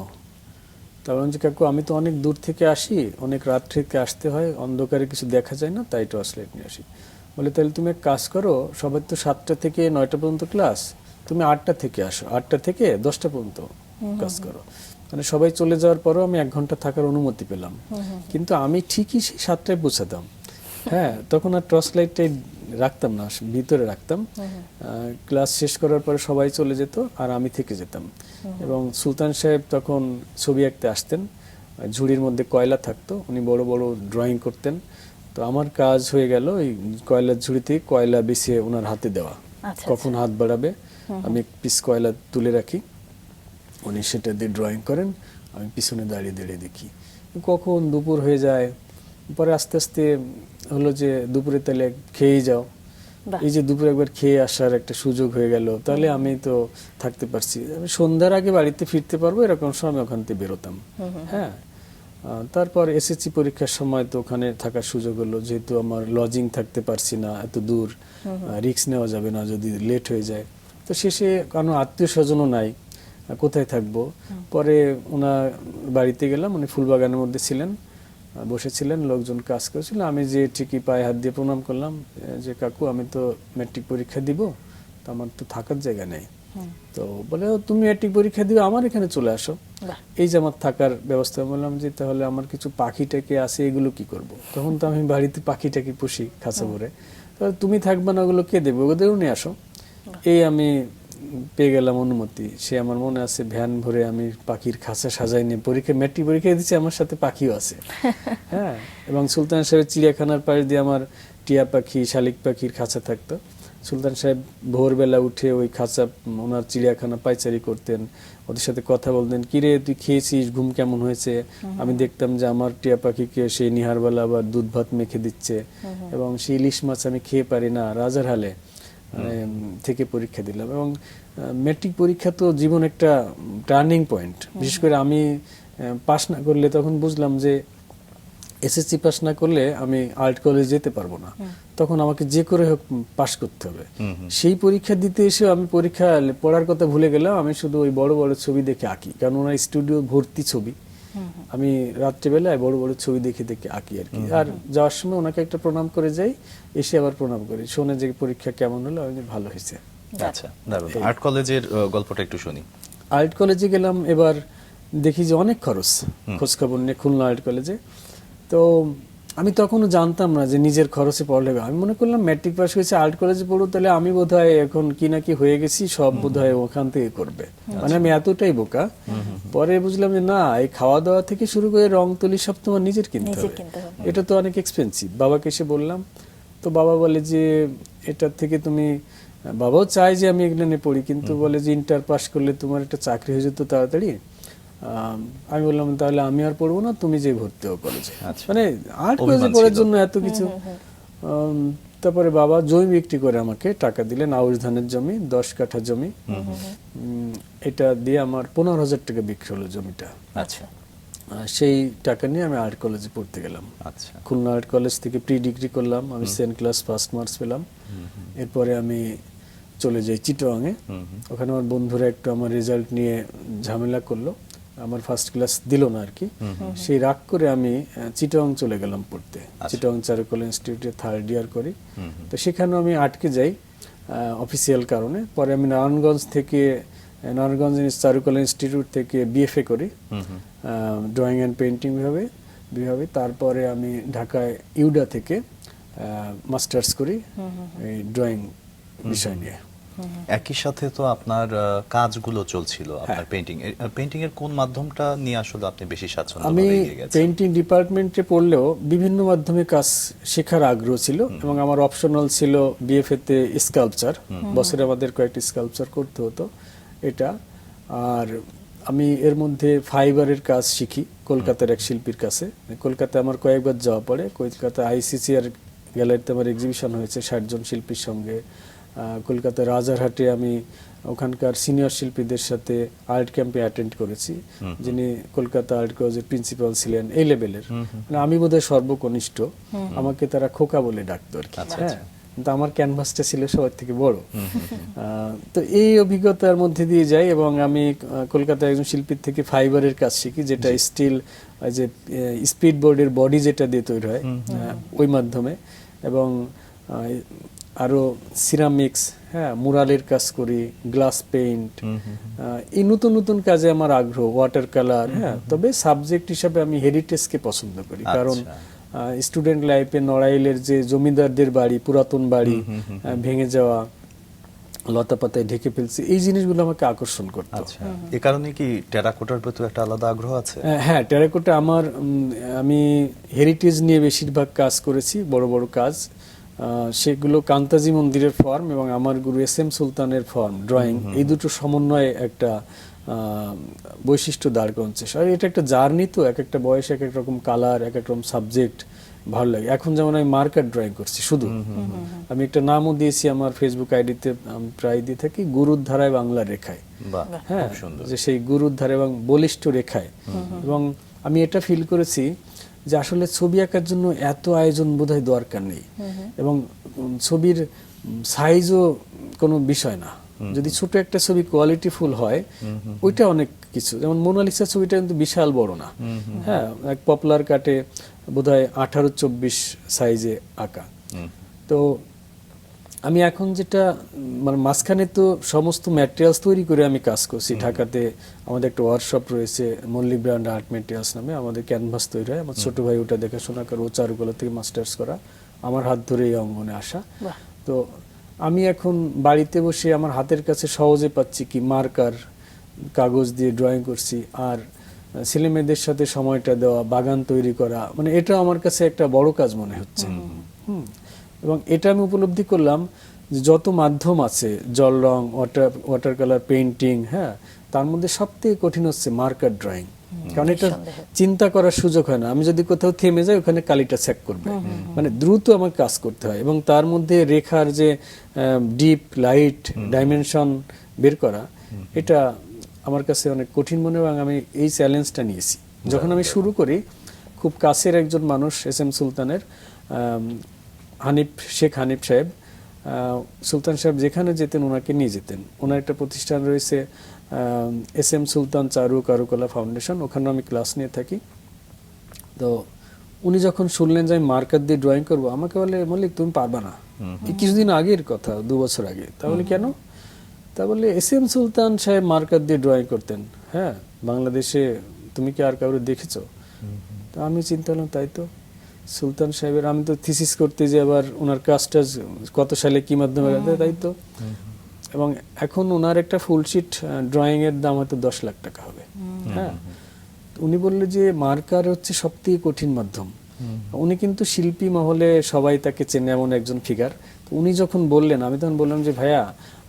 তারপর যে কাকু আমি তো অনেক দূর থেকে আসি, অনেক রাত থেকে আসতে হয়, অন্ধকারে কিছু দেখা যায় না, তাই টর্চ লাইট নিয়ে আসি। বলে তাহলে তুমি এক কাজ করো, সবার তো 7টা থেকে 9টা পর্যন্ত ক্লাস, তুমি 8টা থেকে আসো, 8টা থেকে 10টা পর্যন্ত কাজ করো। মানে সবাই চলে যাওয়ার পরও আমি 1 ঘন্টা থাকার অনুমতি পেলাম, কিন্তু আমি ঠিকই সেই 7টায় পৌঁছাতাম। হ্যাঁ, তখন আর টর্চ লাইটটাই রাখতাম না, ভিতরে রাখতাম। ক্লাস শেষ করার পরে সবাই চলে যেত আর আমি থেকে যেতাম। এবং সুলতান সাহেব তখন ছবি আঁকতে আসতেন, ঝুড়ির মধ্যে কয়লা থাকতো, উনি বড় বড় ড্রয়িং করতেন। তো আমার কাজ হয়ে গেল এই কয়লার ঝুড়িতে কয়লা বিছিয়ে ওনার হাতে দেওয়া, কখন হাত বাড়াবে আমি পিস কয়লা তুলে রাখি, উনি সেটা দিয়ে ড্রয়িং করেন, আমি পিছনে দাঁড়িয়ে দাঁড়িয়ে দেখি। কখন দুপুর হয়ে যায়, পরে আস্তে আস্তে হলো যে দুপুরে তাহলে খেয়েই যাও, এই যে দুপুরে একবার খেয়ে আসার একটা সুযোগ হয়ে গেল, তাহলে আমি তো থাকতে পারছি, আমি সন্ধ্যার আগে বাড়িতে ফিরতে পারবো, এরকম সময় ওখান থেকে বেরোতাম। হ্যাঁ, তারপর SSC পরীক্ষার সময় তো ওখানে থাকার সুযোগ হলো, যেহেতু আমার লজিং থাকতে পারছি না, এত দূর রিস্ক নেওয়া যাবে না যদি লেট হয়ে যায়, তো শেষে কোনো আত্মীয় স্বজনও নাই, কোথায় থাকবো। পরে ওনার বাড়িতে গেলাম, উনি ফুলবাগানের মধ্যে ছিলেন, বসেছিলেন, লোকজন কাজ করেছিল, আমি যে ঠিকই পায়ে হাত দিয়ে প্রণাম করলাম যে কাকু আমি তো ম্যাট্রিক পরীক্ষা দিব, তো আমার তো থাকার জায়গা নেই। তো বলে তুমি ম্যাট্রিক পরীক্ষা দিবে, আমার এখানে চলে আসো, এই যে আমার থাকার ব্যবস্থা। বললাম যে তাহলে আমার কিছু পাখি টাকি আছে, এগুলো কি করব? তখন তো আমি বাড়িতে পাখি টাকি পুষি খাঁচা ভরে, তাহলে তুমি থাকবে না, ওগুলো কে দেবে, ওদেরও নিয়ে আসো। এই আমি পেয়ে গেলাম অনুমতি। সে আমার মনে আছে ভ্যান ভরে আমি পাখির খাঁচা সাজাই নিয়ে পরীক্ষা, ম্যাট্রিক পরীক্ষা দিচ্ছি, আমার সাথে পাখিও আছে। হ্যাঁ, এবং সুলতান সাহেবের চিড়িয়াখানার পাশ দিয়ে আমার টিয়া পাখি, শালিক পাখির খাঁচা থাকতো। সুলতান সাহেব ভোরবেলা উঠে ওই খাঁচা, ওনার চিড়িয়াখানা পাইচারি করতেন, ওদের সাথে কথা বলতেন, কিরে তুই খেয়েছিস, ঘুম কেমন হয়েছে? আমি দেখতাম যে আমার টিয়া পাখিকে সেই নিহারবেলা আবার দুধ ভাত মেখে দিচ্ছে, এবং সেই ইলিশ মাছ আমি খেয়ে পারি না, রাজার হালে থেকে পরীক্ষা দিলাম। এবং ম্যাট্রিক পরীক্ষা তো জীবন একটা টার্নিং পয়েন্ট। বিশেষ করে আমি পাস না করলে তখন বুঝলাম যে SSC পাস না করলে আমি আর্ট কলেজ যেতে পারবো না, তখন আমাকে যে করে হোক পাস করতে হবে। সেই পরীক্ষা দিতে এসে আমি পরীক্ষা পড়ার কথা ভুলে গেলাম, আমি শুধু ওই বড় বড় ছবি দেখে আঁকি, কারণ ওনার স্টুডিও ভর্তি ছবি, আমি রাত্রেবেলায় বড় বড় ছবি দেখে দেখে আঁকি আর কি। আর যাওয়ার সময় ওনাকে একটা প্রণাম করে যাই, এসে আবার প্রণাম করি, শোনে যে পরীক্ষা কেমন হলো, আমি ভালো হয়েছে। আচ্ছা, দারুণ। আর্ট কলেজের গল্পটা একটু শুনি। আর্ট কলেজে গেলাম, এবার দেখি যে অনেক খরচ, খোঁজ খবর নিয়ে খুলনা আর্ট কলেজে। তো আমি তখনও জানতাম না যে নিজের খরচে পড়ালেখা, আমি মনে করলাম ম্যাট্রিক পাস হয়েছে, আর্ট কলেজে পড়বো, তাহলে আমি বোধহয় এখন কি না কি হয়ে গেছি, সব বোধহয় ওখান থেকে করবে, মানে আমি এতটাই বোকা। পরে বুঝলাম যে না, এই খাওয়া দাওয়া থেকে শুরু করে রং তুলি সব তোমার নিজের কিনতে হবে, এটা তো অনেক এক্সপেন্সিভ। বাবাকে এসে বললাম, তো বাবা বলে যে এটার থেকে তুমি, বাবাও চায় যে আমি এখানে পড়ি, কিন্তু বলে যে ইন্টার পাস করলে তোমার একটা চাকরি হয়ে যেত তাড়াতাড়ি। আমি বললাম তাহলে আমি আর পড়বো না, তুমি যে ভর্তি হও কলেজে। মানে আর্ট কলেজে পড়ার জন্য এত কিছু। তারপরে বাবা জমি বিক্রি করে আমাকে টাকা দিলেন, আউশ ধানের জমি, 10 কাঠা জমি, এটা দিয়ে আমার 15,000 টাকা বিক্রি হলো জমিটা। আচ্ছা, সেই টাকা নিয়ে আমি আর্ট কলেজে পড়তে গেলাম। আচ্ছা, খুলনা আর্ট কলেজ থেকে প্রি ডিগ্রি করলাম, আমি 7 ক্লাস ফার্স্ট মার্কস পেলাম। এরপরে আমি চলে যাই চিটগাঁয়ে, ওখানে আমার বন্ধুরা একটু আমার রেজাল্ট নিয়ে ঝামেলা করলো, আমার ফার্স্ট ক্লাস দিল না আর কি। সেই রাগ করে আমি চিটগাং চলে গেলাম পড়তে, চিটগাং চারুকলা ইনস্টিটিউটে 3rd ইয়ার করি। তো সেখানে আমি আটকে যাই অফিসিয়াল কারণে। পরে আমি নারায়ণগঞ্জ চারুকলা ইনস্টিটিউট থেকে BFA করি, ড্রয়িং অ্যান্ড পেইন্টিং বিভাগে। তারপরে আমি ঢাকায় ইউডা থেকে মাস্টার্স করি এই ড্রয়িং বিষয় নিয়ে। একই সাথে তো আপনার কাজগুলো চলছিল, আপনার পেইন্টিং এর কোন মাধ্যমটা নিয়ে আসলে আপনি বেশি স্বাচ্ছন্দ্য আমি বোধ করেন? পেইন্টিং ডিপার্টমেন্টে পড়লেও বিভিন্ন মাধ্যমে কাজ শেখার আগ্রহ ছিল, এবং আমার অপশনাল ছিল BFA তে স্কাল্পচার, বছরে আমাদের কয়েকটি স্কাল্পচার করতে হতো এটা। আর আমি এর মধ্যে ফাইবারের কাজ শিখি কলকাতার এক শিল্পীর কাছে। কলকাতায় আমার কয়েকবার যাওয়া পড়ে। কলকাতা ICCR গ্যালারিতে আমার এক্সিবিশন হয়েছে 60 জন শিল্পীর সঙ্গে। কলকাতা রাজারহাটে আমি ওখানকার সিনিয়র শিল্পীদের সাথে আর্ট ক্যাম্পে অ্যাটেন্ড করেছি, যিনি কলকাতা আর্ট কলেজের প্রিন্সিপাল ছিলেন, এই লেভেলের। মানে আমি বোধহয় সর্বকনিষ্ঠ, আমাকে তারা খোকা বলে ডাকতো আর কি। হ্যাঁ, কিন্তু আমার ক্যানভাসটা ছিল সবার থেকে বড়। তো এই অভিজ্ঞতার মধ্যে দিয়ে যাই এবং আমি কলকাতায় একজন শিল্পীর থেকে ফাইবারের কাজ শিখি, যেটা স্টিল যে স্পিড বোর্ডের বডি যেটা দিয়ে তৈরি হয় ওই মাধ্যমে, এবং আরো সিরামিক্স, হ্যাঁ, মুরালের কাজ করি, গ্লাস পেইন্ট, এই নতুন নতুন কাজে আমার আগ্রহ, ওয়াটার কালার। হ্যাঁ, তবে সাবজেক্ট হিসাবে আমি হেরিটেজকে পছন্দ করি, কারণ স্টুডেন্ট লাইফে নড়াইলের যে জমিদারদের বাড়ি, পুরাতন বাড়ি ভেঙে যাওয়া, লতাপাতায় ঢেকে ফেলছে, এই জিনিসগুলো আমাকে আকর্ষণ করতো। এই কারণে কি টেরাকোটার প্রতি একটা আলাদা আগ্রহ আছে? হ্যাঁ, টেরাকোটা আমার, আমি হেরিটেজ নিয়ে বেশিরভাগ কাজ করেছি, বড় বড় কাজ। সেগুলো কান্তাজি মন্দিরের ফর্ম এবং আমার গুরু SM সুলতানের ফর্ম ড্রয়িং, এই দুটো সমন্বয়ে একটা বৈশিষ্ট্য দাঁড় করেছে। আর এটা একটা জার্নি, তো এক একটা বয়সে এক এক রকম কালার, এক এক রকম সাবজেক্ট ভালো লাগে। এখন যেমন আমি মার্কার ড্রয়িং করছি শুধু, আমি একটা নামও দিয়েছি আমার ফেসবুক আইডিতে, প্রায় দিয়ে থাকি, গুরুর ধারায় বাংলা রেখায়। হ্যাঁ, যে সেই গুরুর ধারা এবং বলিষ্ঠ রেখায়। এবং আমি এটা ফিল করেছি যে আসলে ছবি আঁকার জন্য এত আয়োজন বোধহয় দরকার নেই, এবং ছবির সাইজও কোনো বিষয় না। যদি ছোট একটা ছবি কোয়ালিটিফুল হয়, ওইটা অনেক কিছু। যেমন মোনালিসা ছবিটা কিন্তু বিশাল বড় না, হ্যাঁ, এক পপুলার কাটে বোধহয় 18-24 সাইজে আঁকা। তো আমি এখন যেটা, মানে মাঝখানে তো সমস্ত ম্যাটেরিয়ালস তৈরি করে আমি কাজ করছি। ঢাকাতে আমাদের একটা ওয়ার্কশপ রয়েছে, মল্লিক ব্র্যান্ড আর্ট ম্যাটেরিয়ালস নামে, আমাদের ক্যানভাস তৈরি হয়। আমার ছোট ভাই ওটা দেখাশোনা করে, ও চারুকলা থেকে মাস্টার্স করা, আমার হাত ধরে এই অঙ্গনে আসা। তো আমি এখন বাড়িতে বসে আমার হাতের কাছে সহজে পাচ্ছি কি মার্কার, কাগজ দিয়ে ড্রয়িং করছি, আর ছেলে মেয়েদের সাথে সময়টা দেওয়া, বাগান তৈরি করা, মানে এটা আমার কাছে একটা বড় কাজ মনে হচ্ছে। এবং এটা আমি উপলব্ধি করলাম যে যত মাধ্যম আছে, জল রং, ওয়াটার কালার, পেইন্টিং, হ্যাঁ, তার মধ্যে সবথেকে কঠিন হচ্ছে মার্কার ড্রয়িং। কারণ এটা চিন্তা করার সুযোগ হয় না। আমি যদি কোথাও থেমে যাই, ওখানে কালিটা চেক করবে, মানে দ্রুত আমাকে কাজ করতে হয়। এবং তার মধ্যে রেখার যে ডিপ, লাইট, ডাইমেনশন বের করা, এটা আমার কাছে অনেক কঠিন মনে, এবং আমি এই চ্যালেঞ্জটা নিয়েছি। যখন আমি শুরু করি, খুব কাছের একজন মানুষ SM সুলতানের, শেখ হানিফ সাহেব, সুলতান সাহেব যেখানে যেতেন ওনাকে নিয়ে যেতেন। ওনার একটা প্রতিষ্ঠান রয়েছে SM সুলতান চারু কারুকলা ফাউন্ডেশন, ওখানে আমি ক্লাস নিয়ে থাকি। তো উনি যখন শুনলেন যে আমি মার্কার দিয়ে ড্রয়িং করবো, আমাকে বলে, মল্লিক তুমি পারবা না। কিছুদিন আগের কথা, 2 বছর আগে। তাহলে কেন? তা বলে SM সুলতান সাহেব মার্কার দিয়ে ড্রয়িং করতেন, হ্যাঁ, বাংলাদেশে তুমি কি আর কাউরে দেখেছো? তো আমি চিন্তা করলাম, তাই তো, সুলতান সাহেবের, আমি তো থিসিস করতে যে আবার ওনার কাজটা কত সালে কি মাধ্যমে, তাই তো। এবং এখন ওনার একটা ফুলশিট ড্রয়িং এর দাম হয়তো 10 লাখ টাকা হবে। হ্যাঁ, উনি বললে যে মার্কার হচ্ছে সবথেকে কঠিন মাধ্যম। উনি কিন্তু শিল্পী মহলে সবাই তাকে চেনে, এমন একজন ফিগার। উনি যখন বললেন, আমি তখন বললাম যে ভাইয়া,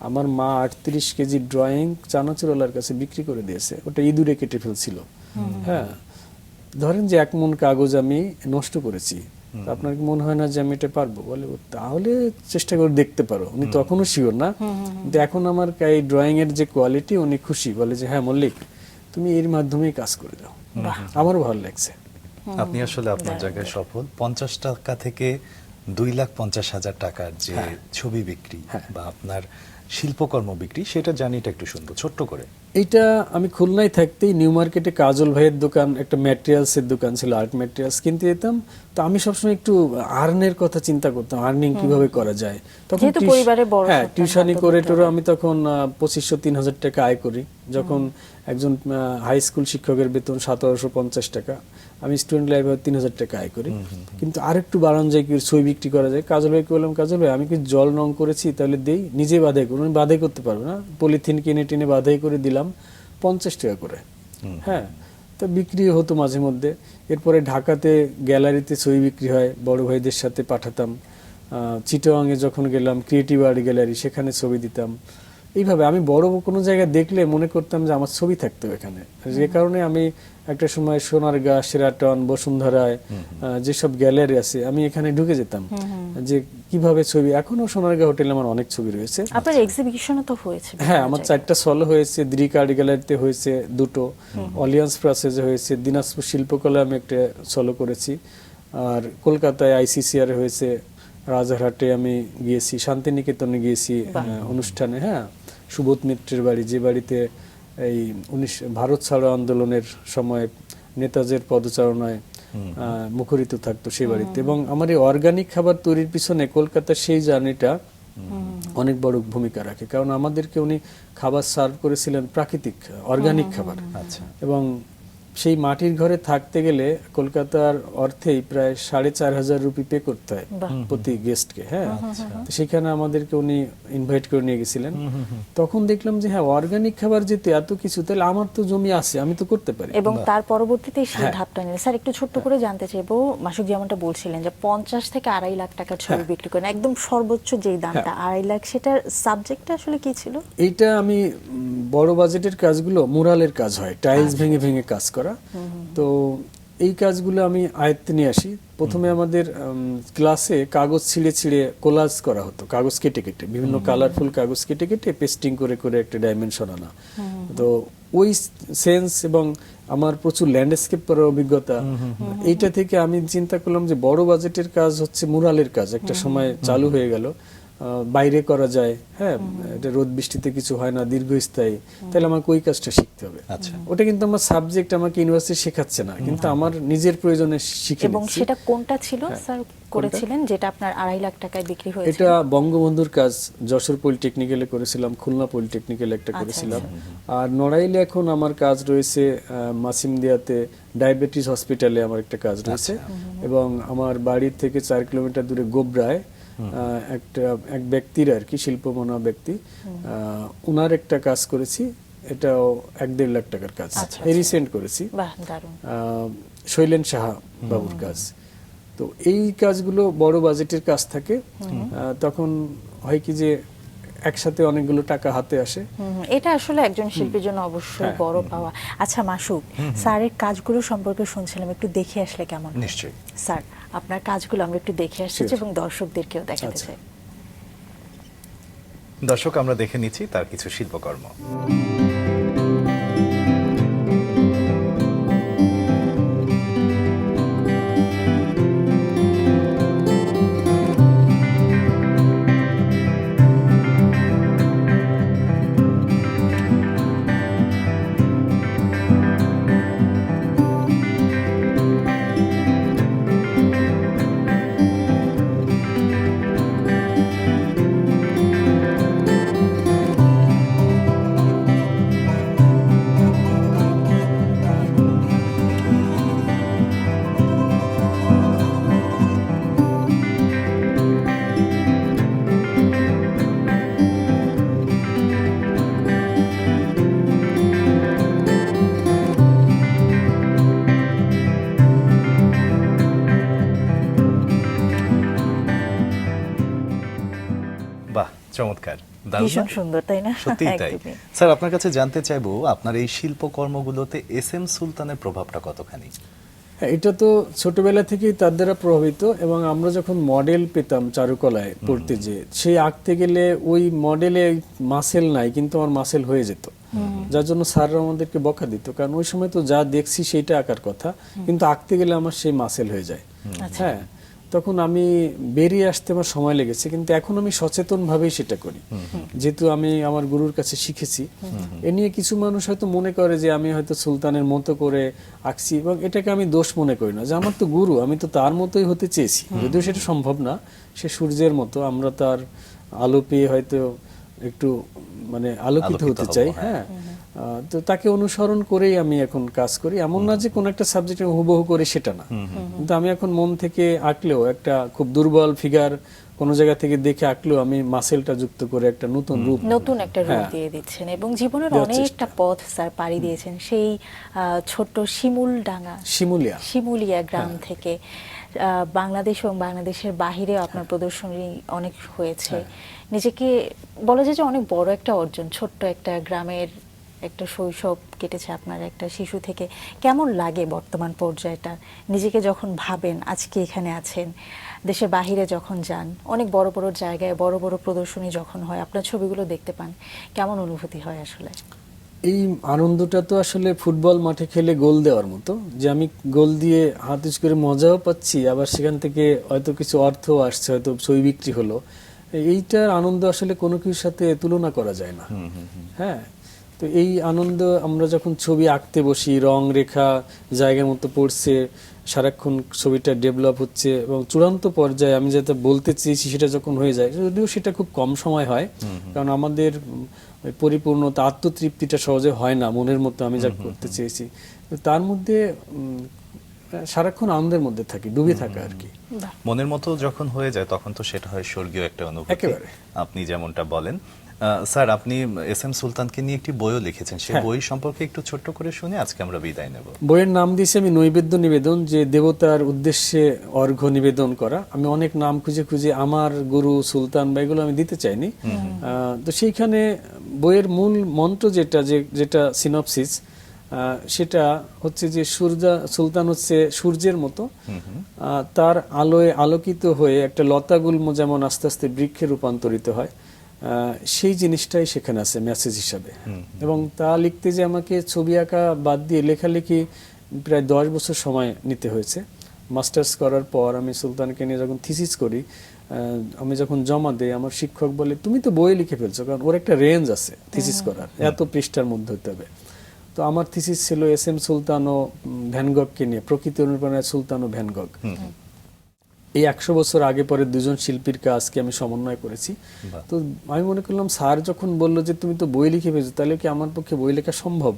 আমার মা 38 কেজি ড্রয়িং চানাচুরওয়ালার কাছে বিক্রি করে দিয়েছে, ওটা ইঁদুরে কেটে ফেলছিল। হ্যাঁ, ধরেন যে 1 মণ কাগজ আমি নষ্ট করেছি, আপনার কি মনে হয় না যে আমি এটা পারবো? বলে, তাহলে চেষ্টা করে দেখতে পারো। উনি তখনও শিওর না, কিন্তু এখন আমার এই ড্রয়িং এর যে কোয়ালিটি, উনি খুশি, বলে যে হ্যাঁ মল্লিক, তুমি এর মাধ্যমেই কাজ করে দাও। আমারও ভালো লাগছে। আপনি আসলে আপনার জায়গায় সফল। 50 টাকা থেকে 2,50,000 টাকার যে ছবি বিক্রি বা আপনার শিল্পকর্ম বিক্রি, সেটা জানিটা একটু সুন্দর, ছোট্ট করে। এইটা আমি খুলনায় থাকতেই নিউ মার্কেটে কাজল ভাইয়ের দোকান, একটা ম্যাটেরিয়ালস এর দোকান ছিল, আর্ট ম্যাটেরিয়ালস কিনতে যেতাম। তো আমি সবসময় একটু আর্নের কথা চিন্তা করতাম, আর্নিং কিভাবে করা যায়। তখন হ্যাঁ, টিউশনি করে টোরে আমি তখন 2500-3000 টাকা আয় করি। যখন একজন হাই স্কুল শিক্ষকের বেতন 1750 টাকা, আমি স্টুডেন্ট লাইফে 3000 টাকা আয় করি। কিন্তু আরেকটু বাড়ানো যায়, কি ছবি বিক্রি করা যায়। কাজল ভাইকে বললাম, কাজল ভাই আমি কি জল রং করেছি, তাহলে দেই, নিজে বাধাই করুন। উনি বাধাই করতে পারবে না, পলিথিন কিনে টিনে বাধাই করে দিলাম 50 টাকা করে। হ্যাঁ, তো বিক্রি হতো মাঝে মধ্যে। এরপরে ঢাকাতে গ্যালারিতে ছবি বিক্রি হয়, বড় ভাইদের সাথে পাঠাতাম। চিটাগাংয়ে যখন গেলাম, ক্রিয়েটিভ আর্ট গ্যালারি, সেখানে ছবি দিতাম। এইভাবে আমি বড় কোনো জায়গায় দেখলে মনে করতাম যে আমার ছবি থাকতো এখানে, যে কারণে আমি একটা সময় সোনারগাঁ, শেরাটন, বসুন্ধরায় যেসব গ্যালারি আছে আমি এখানে ঢুকে যেতাম যে কিভাবে ছবি। এখনো সোনারগাঁ হোটেলে আমার অনেক ছবি রয়েছে। আপনার এক্সিবিশনও তো হয়েছে? হ্যাঁ, আমার 4টা সলো হয়েছে, দ্রিক আর্ট গ্যালারিতে হয়েছে 2টো, অলিয়ান্স প্রাসেজে হয়েছে, দিনাজপুর শিল্পকলা আমি একটা সলো করেছি, আর কলকাতায় ICCR হয়েছে, রাজারহাটে আমি গিয়েছি, শান্তিনিকেতনে গিয়েছি অনুষ্ঠানে। হ্যাঁ, সুবোধ মিত্রের বাড়ি, যে বাড়িতে এই ভারত ছাড়ো আন্দোলনের সময় নেতাজির পদচারণায় মুখরিত থাকতো সেই বাড়িতে। এবং আমার এই অর্গানিক খাবার তৈরির পিছনে কলকাতার সেই জার্নিটা অনেক বড় ভূমিকা রাখে, কারণ আমাদেরকে উনি খাবার সার্ভ করেছিলেন প্রাকৃতিক অর্গানিক খাবার। এবং সেই মাটির ঘরে থাকতে গেলে কলকাতার অর্থেই প্রায় 4,500 রুপি পে করতে হয় প্রতি গেস্টকে। হ্যাঁ, তো সেখানে আমাদেরকে উনি ইনভাইট করে নিয়ে গেছিলেন। তখন দেখলাম যে হ্যাঁ, অর্গানিক খাবার যেতে এত কিছু, তাহলে আমার তো জমি আছে, আমি তো করতে পারি। এবং তার পরবর্তীতে সেই ধাপটা নিলেন। স্যার, একটু ছোট্ট করে জানতে চাইবো, মাসুক যেমনটা বলছিলেন যে 50 থেকে 2.5 লাখ টাকার ছবি বিক্রি করেন, একদম সর্বোচ্চ যেই দামটা 2.5 লাখ, সেটার সাবজেক্টটা আসলে কি ছিল? এইটা আমি বড় বাজেটের কাজগুলো মুরালের কাজ হয়, টাইলস ভেঙে ভেঙে কাজ করা। তো এই কাজগুলো আমি আয়ত্তে নিয়ে আসি। প্রথমে আমাদের ক্লাসে কাগজ ছিঁড়ে ছিঁড়ে কোলাজ করা হতো, কাগজ কেটে কেটে, বিভিন্ন কালারফুল কাগজ কেটে কেটে পেস্টিং করে করে একটা ডাইমেনশন আনা। তো ওই সেন্স এবং আমার প্রচুর ল্যান্ডস্কেপ করার অভিজ্ঞতা, এইটা থেকে আমি চিন্তা করলাম যে বড় বাজেটের কাজ হচ্ছে মুরালের কাজ। একটা সময় চালু হয়ে গেল, বাইরে করা যায়, হ্যাঁ, এটা রোদ বৃষ্টিতে কিছু হয় না, দীর্ঘস্থায়ী, তাহলে আমাকে ওই কাজটা শিখতে হবে। ওটা কিন্তু আমার সাবজেক্ট আমাকে ইউনিভার্সিটি শেখাচ্ছে না, কিন্তু আমার নিজের প্রয়োজনে শিখে এবং নিচ্ছি। সেটা কোনটা ছিল স্যার করেছিলেন যেটা আপনার 2.5 লাখ টাকায় বিক্রি হয়েছে? এটা বঙ্গবন্ধুর কাজ, যশোর পলিটেকনিক্যালে করেছিলাম, খুলনা পলিটেকনিক্যালে একটা করেছিলাম। আর নড়াইলে এখন আমার কাজ রয়েছে, মাসিমদিয়াতে ডায়াবেটিস হসপিটালে আমার একটা কাজ রয়েছে। এবং আমার বাড়ির থেকে 4 কিলোমিটার দূরে গোবরায় এক ব্যক্তির আর কি, শিল্পমনা ব্যক্তি, উনার একটা কাজ করেছি, এটাও 1.5 লাখ টাকার কাজ, এই রিসেন্ট করেছি। শৈলেন সাহা বাবুর কাজ। তো এই কাজগুলো বড় বাজেটের কাজ থাকে, তখন হয় কি যে একসাথে অনেকগুলো টাকা হাতে আসে। এটা আসলে একজন শিল্পীর জন্য অবশ্যই বড় পাওয়া। আচ্ছা মাসুক, স্যারের কাজগুলো সম্পর্কে শুনছিলাম, একটু দেখে আসলে কেমন? নিশ্চয়ই স্যার, আপনার কাজগুলো আমরা একটু দেখে আসছি এবং দর্শকদেরকেও দেখাতে চাই। দর্শক, আমরা দেখে নিচ্ছি তার কিছু শিল্পকর্ম। চমৎকার, ভীষণ সুন্দর, তাই না? সত্যি তাই। স্যার, আপনার কাছে জানতে চাইবো, আপনার এই শিল্পকর্মগুলোতে SM সুলতানের প্রভাবটা কতখানি? এটা তো ছোটবেলা থেকেই তার দ্বারা প্রভাবিত, এবং আমরা যখন মডেল পেতাম চারুকলায় পড়তে, যে সেই আঁকতে গেলে ওই মডেলে মাসেল নাই, কিন্তু আমার মাসেল হয়ে যেত, যার জন্য স্যাররা আমাদেরকে বকা দিত, কারণ ওই সময় তো যা দেখছি সেইটা আঁকার কথা, কিন্তু আঁকতে গেলে আমার সেই মাসেল হয়ে যায়। হ্যাঁ, তখন আমি বেরিয়ে আসতে আমার সময় লেগেছে, কিন্তু এখন আমি সচেতন ভাবেই সেটা করি, যেহেতু আমি আমার গুরুর কাছে শিখেছি। এ নিয়ে কিছু মানুষ হয়তো মনে করে যে আমি হয়তো সুলতানের মতো করে আঁকছি, এবং এটাকে আমি দোষ মনে করি না, যে আমার তো গুরু, আমি তো তার মতোই হতে চেয়েছি, যদিও সেটা সম্ভব না। সে সূর্যের মতো, আমরা তার আলো পেয়ে হয়তো একটু মানে আলোকিত হতে চাই। হ্যাঁ, তো তাকে অনুসরণ করেই আমি এখন কাজ করি। এমন না যে কোন একটা সাবজেক্টে হুবহু করে, সেটা না, কিন্তু আমি এখন মন থেকে আঁকলেও একটা খুব দুর্বল ফিগার কোন জায়গা থেকে দেখে আঁকলেও আমি মাসেলটা যুক্ত করে একটা নতুন একটা রূপ দিয়ে দিচ্ছেন। এবং জীবনের অনেকটা পথ স্যার পাড়ি দিয়েছেন, সেই ছোট্ট শিমুলিয়া গ্রাম থেকে বাংলাদেশ এবং বাংলাদেশের বাহিরে আপনার প্রদর্শনী অনেক হয়েছে। নিজেকে বলা যায় যে অনেক বড় একটা অর্জন, ছোট্ট একটা গ্রামের একটা শৈশব কেটেছে আপনার একটা শিশু থেকে। কেমন লাগে বর্তমান পর্যায়টা, নিজেকে যখন ভাবেন আজকে এখানে আছেন, দেশের বাহিরে যখন যান, অনেক বড় বড় জায়গায় বড় বড় প্রদর্শনী যখন হয়, আপনার ছবিগুলো দেখতে পান, কেমন অনুভূতি হয় আসলে? এই আনন্দটা তো আসলে ফুটবল মাঠে খেলে গোল দেওয়ার মতো, যে আমি গোল দিয়ে হাত উঁচু করে মজাও পাচ্ছি, আবার সেখান থেকে হয়তো কিছু অর্থ আসছে, হয়তো ছবি বিক্রি হলো। এইটার আনন্দ আসলে কোনো কিছুর সাথে তুলনা করা যায় না। হ্যাঁ, তো এই আনন্দ আমরা যখন ছবি আঁকতে বসি, রং রেখা জায়গা মতো পড়ছে, সারাক্ষণ ছবিটা ডেভেলপ হচ্ছে এবং চূড়ান্ত পর্যায়ে আমি যেটা বলতে চেয়েছি সেটা যখন হয়ে যায়, যদিও সেটা খুব কম সময় হয়, কারণ আমাদের ওই পরিপূর্ণতা, আত্মতৃপ্তিটা সহজে হয় না মনের মতো আমি যা করতে চেয়েছি। তার মধ্যে সারাক্ষণ আনন্দের মধ্যে থাকি, ডুবে থাকা আর কি। মনের মতো যখন হয়ে যায় তখন তো সেটা হয় স্বর্গীয় একটা অনুভূতি। একেবারে আপনি যেমনটা বলেন। স্যার, আপনি এস এম সুলতানকে নিয়ে একটি বইও লিখেছেন, সেই বই সম্পর্কে একটু ছোট্ট করে শুনে আজকে আমরা বিদায় নেব। বইয়ের নাম দিয়েছি আমি নৈবেদ্য নিবেদন, যে দেবতার উদ্দেশ্যে অর্ঘ্য নিবেদন করা। আমি অনেক নাম খুঁজে খুঁজে আমার গুরু সুলতান বা এগুলো আমি দিতে চাইনি। তো সেইখানে বইয়ের মূল মন্ত্র যেটা সিনপসিস, সেটা হচ্ছে যে সুলতান হচ্ছে সূর্যের মতো, তার আলোয় আলোকিত হয়ে একটা লতাগুল্ম যেমন আস্তে আস্তে বৃক্ষে রূপান্তরিত হয়, সেই জিনিসটাই সেখানে আছে মেসেজ হিসাবে। এবং তা লিখতে যে আমাকে ছবি আঁকা বাদ দিয়ে লেখালেখি প্রায় 10 বছর সময় নিতে হয়েছে। মাস্টার্স করার পর আমি সুলতানকে নিয়ে যখন থিসিস করি, আমি যখন জমা দেই, আমার শিক্ষক বলে তুমি তো বই লিখে ফেলছো, কারণ ওর একটা রেঞ্জ আছে থিসিস করার, এত পৃষ্ঠার মধ্যে হতে হবে। তো আমার থিসিস ছিল এস এম সুলতান ও ভ্যান গগকে নিয়ে, প্রকৃতি অনুপ্রেরণায় সুলতান ও ভ্যান গগ। এই 100 বছর আগে পরে দুজন শিল্পীর কাজকে আমি সমন্বয় করেছি। তো আমি মনে করলাম স্যার যখন বললো যে তুমি তো বই লিখে ফেলছো, তাহলে কি আমার পক্ষে বই লেখা সম্ভব?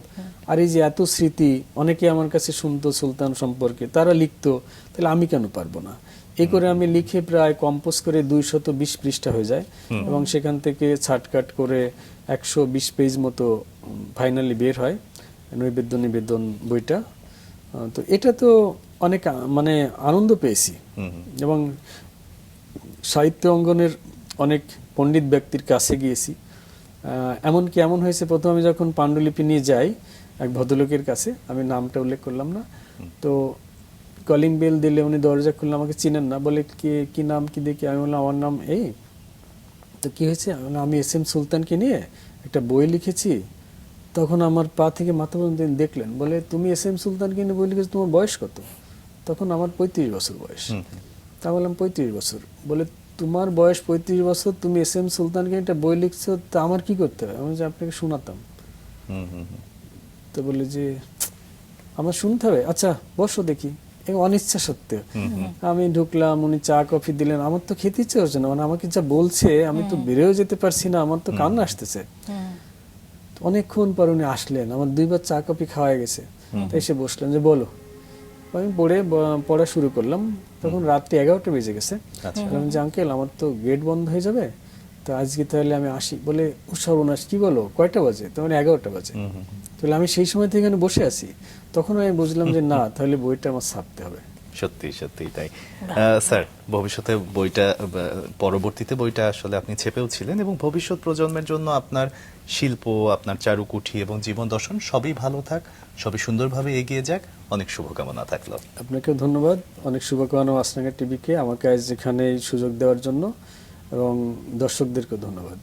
আর এই যে এত স্মৃতি, অনেকে আমার কাছে শুনতো সুলতান সম্পর্কে, তারা লিখতো, তাহলে আমি কেন পারবো না? এই করে আমি লিখে প্রায় কম্পোজ করে 220 পৃষ্ঠা হয়ে যায়, এবং সেখান থেকে ছাটকাট করে 120 পেজ মতো ফাইনালি বের হয় নৈবেদ্য নিবেদন বইটা। তো এটা তো অনেক মানে আনন্দ পেয়েছি, এবং সাহিত্য অঙ্গনের অনেক পণ্ডিত ব্যক্তির কাছে গিয়েছি। এমনকি এমন হয়েছে, প্রথম আমি যখন পাণ্ডুলিপি নিয়ে যাই এক ভদ্রলোকের কাছে, আমি নামটা উল্লেখ করলাম না, তো কলিং বেল দিলে উনি দরজা খুললে, আমাকে চিনেন না, বলে কি নাম কি দেখি, আমি বললাম আমার নাম এই। তো কি হয়েছে, আমি এস এম সুলতানকে নিয়ে একটা বই লিখেছি। তখন আমার পা থেকে মাথা পর্যন্ত দেখলেন, বলে তুমি এস এম সুলতানকে নিয়ে বই লিখেছো, তোমার বয়স কত? তখন আমার 35 বছর বয়স। তা বললাম 35 বছর। বলে তোমার বয়স 35 বছর, তুমি এস এম সুলতানকে একটা বই লিখছো, তা আমার কি করতে হবে? আমি যে আপনাকে শোনাতাম। তো বলে যে আমার শুনতে হবে, আচ্ছা বসো দেখি। অনিচ্ছা সত্ত্বেও আমি ঢুকলাম, উনি চা কফি দিলেন, আমার তো খেতে ইচ্ছে হচ্ছে না, মানে আমাকে যা বলছে আমি তো বেরোও যেতে পারছি না, আমার তো কান্না আসতেছে। অনেকক্ষণ পর উনি আসলেন, আমার 2 বার চা কফি খাওয়া গেছে, তাই এসে বসলেন যে বলো। আমি পড়া শুরু করলাম, তখন রাত্রি 11টা বেজে গেছে। বললাম যে আঙ্কেল, আমার তো গেট বন্ধ হয়ে যাবে, তো আজকে তাহলে আমি আসি। বলে সর্বনাশ, কি বলো, কয়টা বাজে? তখন 11টা বাজে। তাহলে আমি সেই সময় থেকে এখানে বসে আছি। তখন আমি বুঝলাম যে না, তাহলে বইটা আমার ছাপতে হবে। সত্যি সত্যি তাই। স্যার, ভবিষ্যতে বইটা, পরবর্তীতে বইটা আসলে আপনি ছেপেও ছিলেন, এবং ভবিষ্যৎ প্রজন্মের জন্য আপনার শিল্প, আপনার চারুকুঠি এবং জীবন দর্শন সবই ভালো থাক, সবই সুন্দরভাবে এগিয়ে যাক। অনেক শুভকামনা থাকলো। আপনাকেও ধন্যবাদ, অনেক শুভকামনা মাছরাঙা টিভিকে আমাকে আজ এখানে এই সুযোগ দেওয়ার জন্য, এবং দর্শকদেরকে ধন্যবাদ।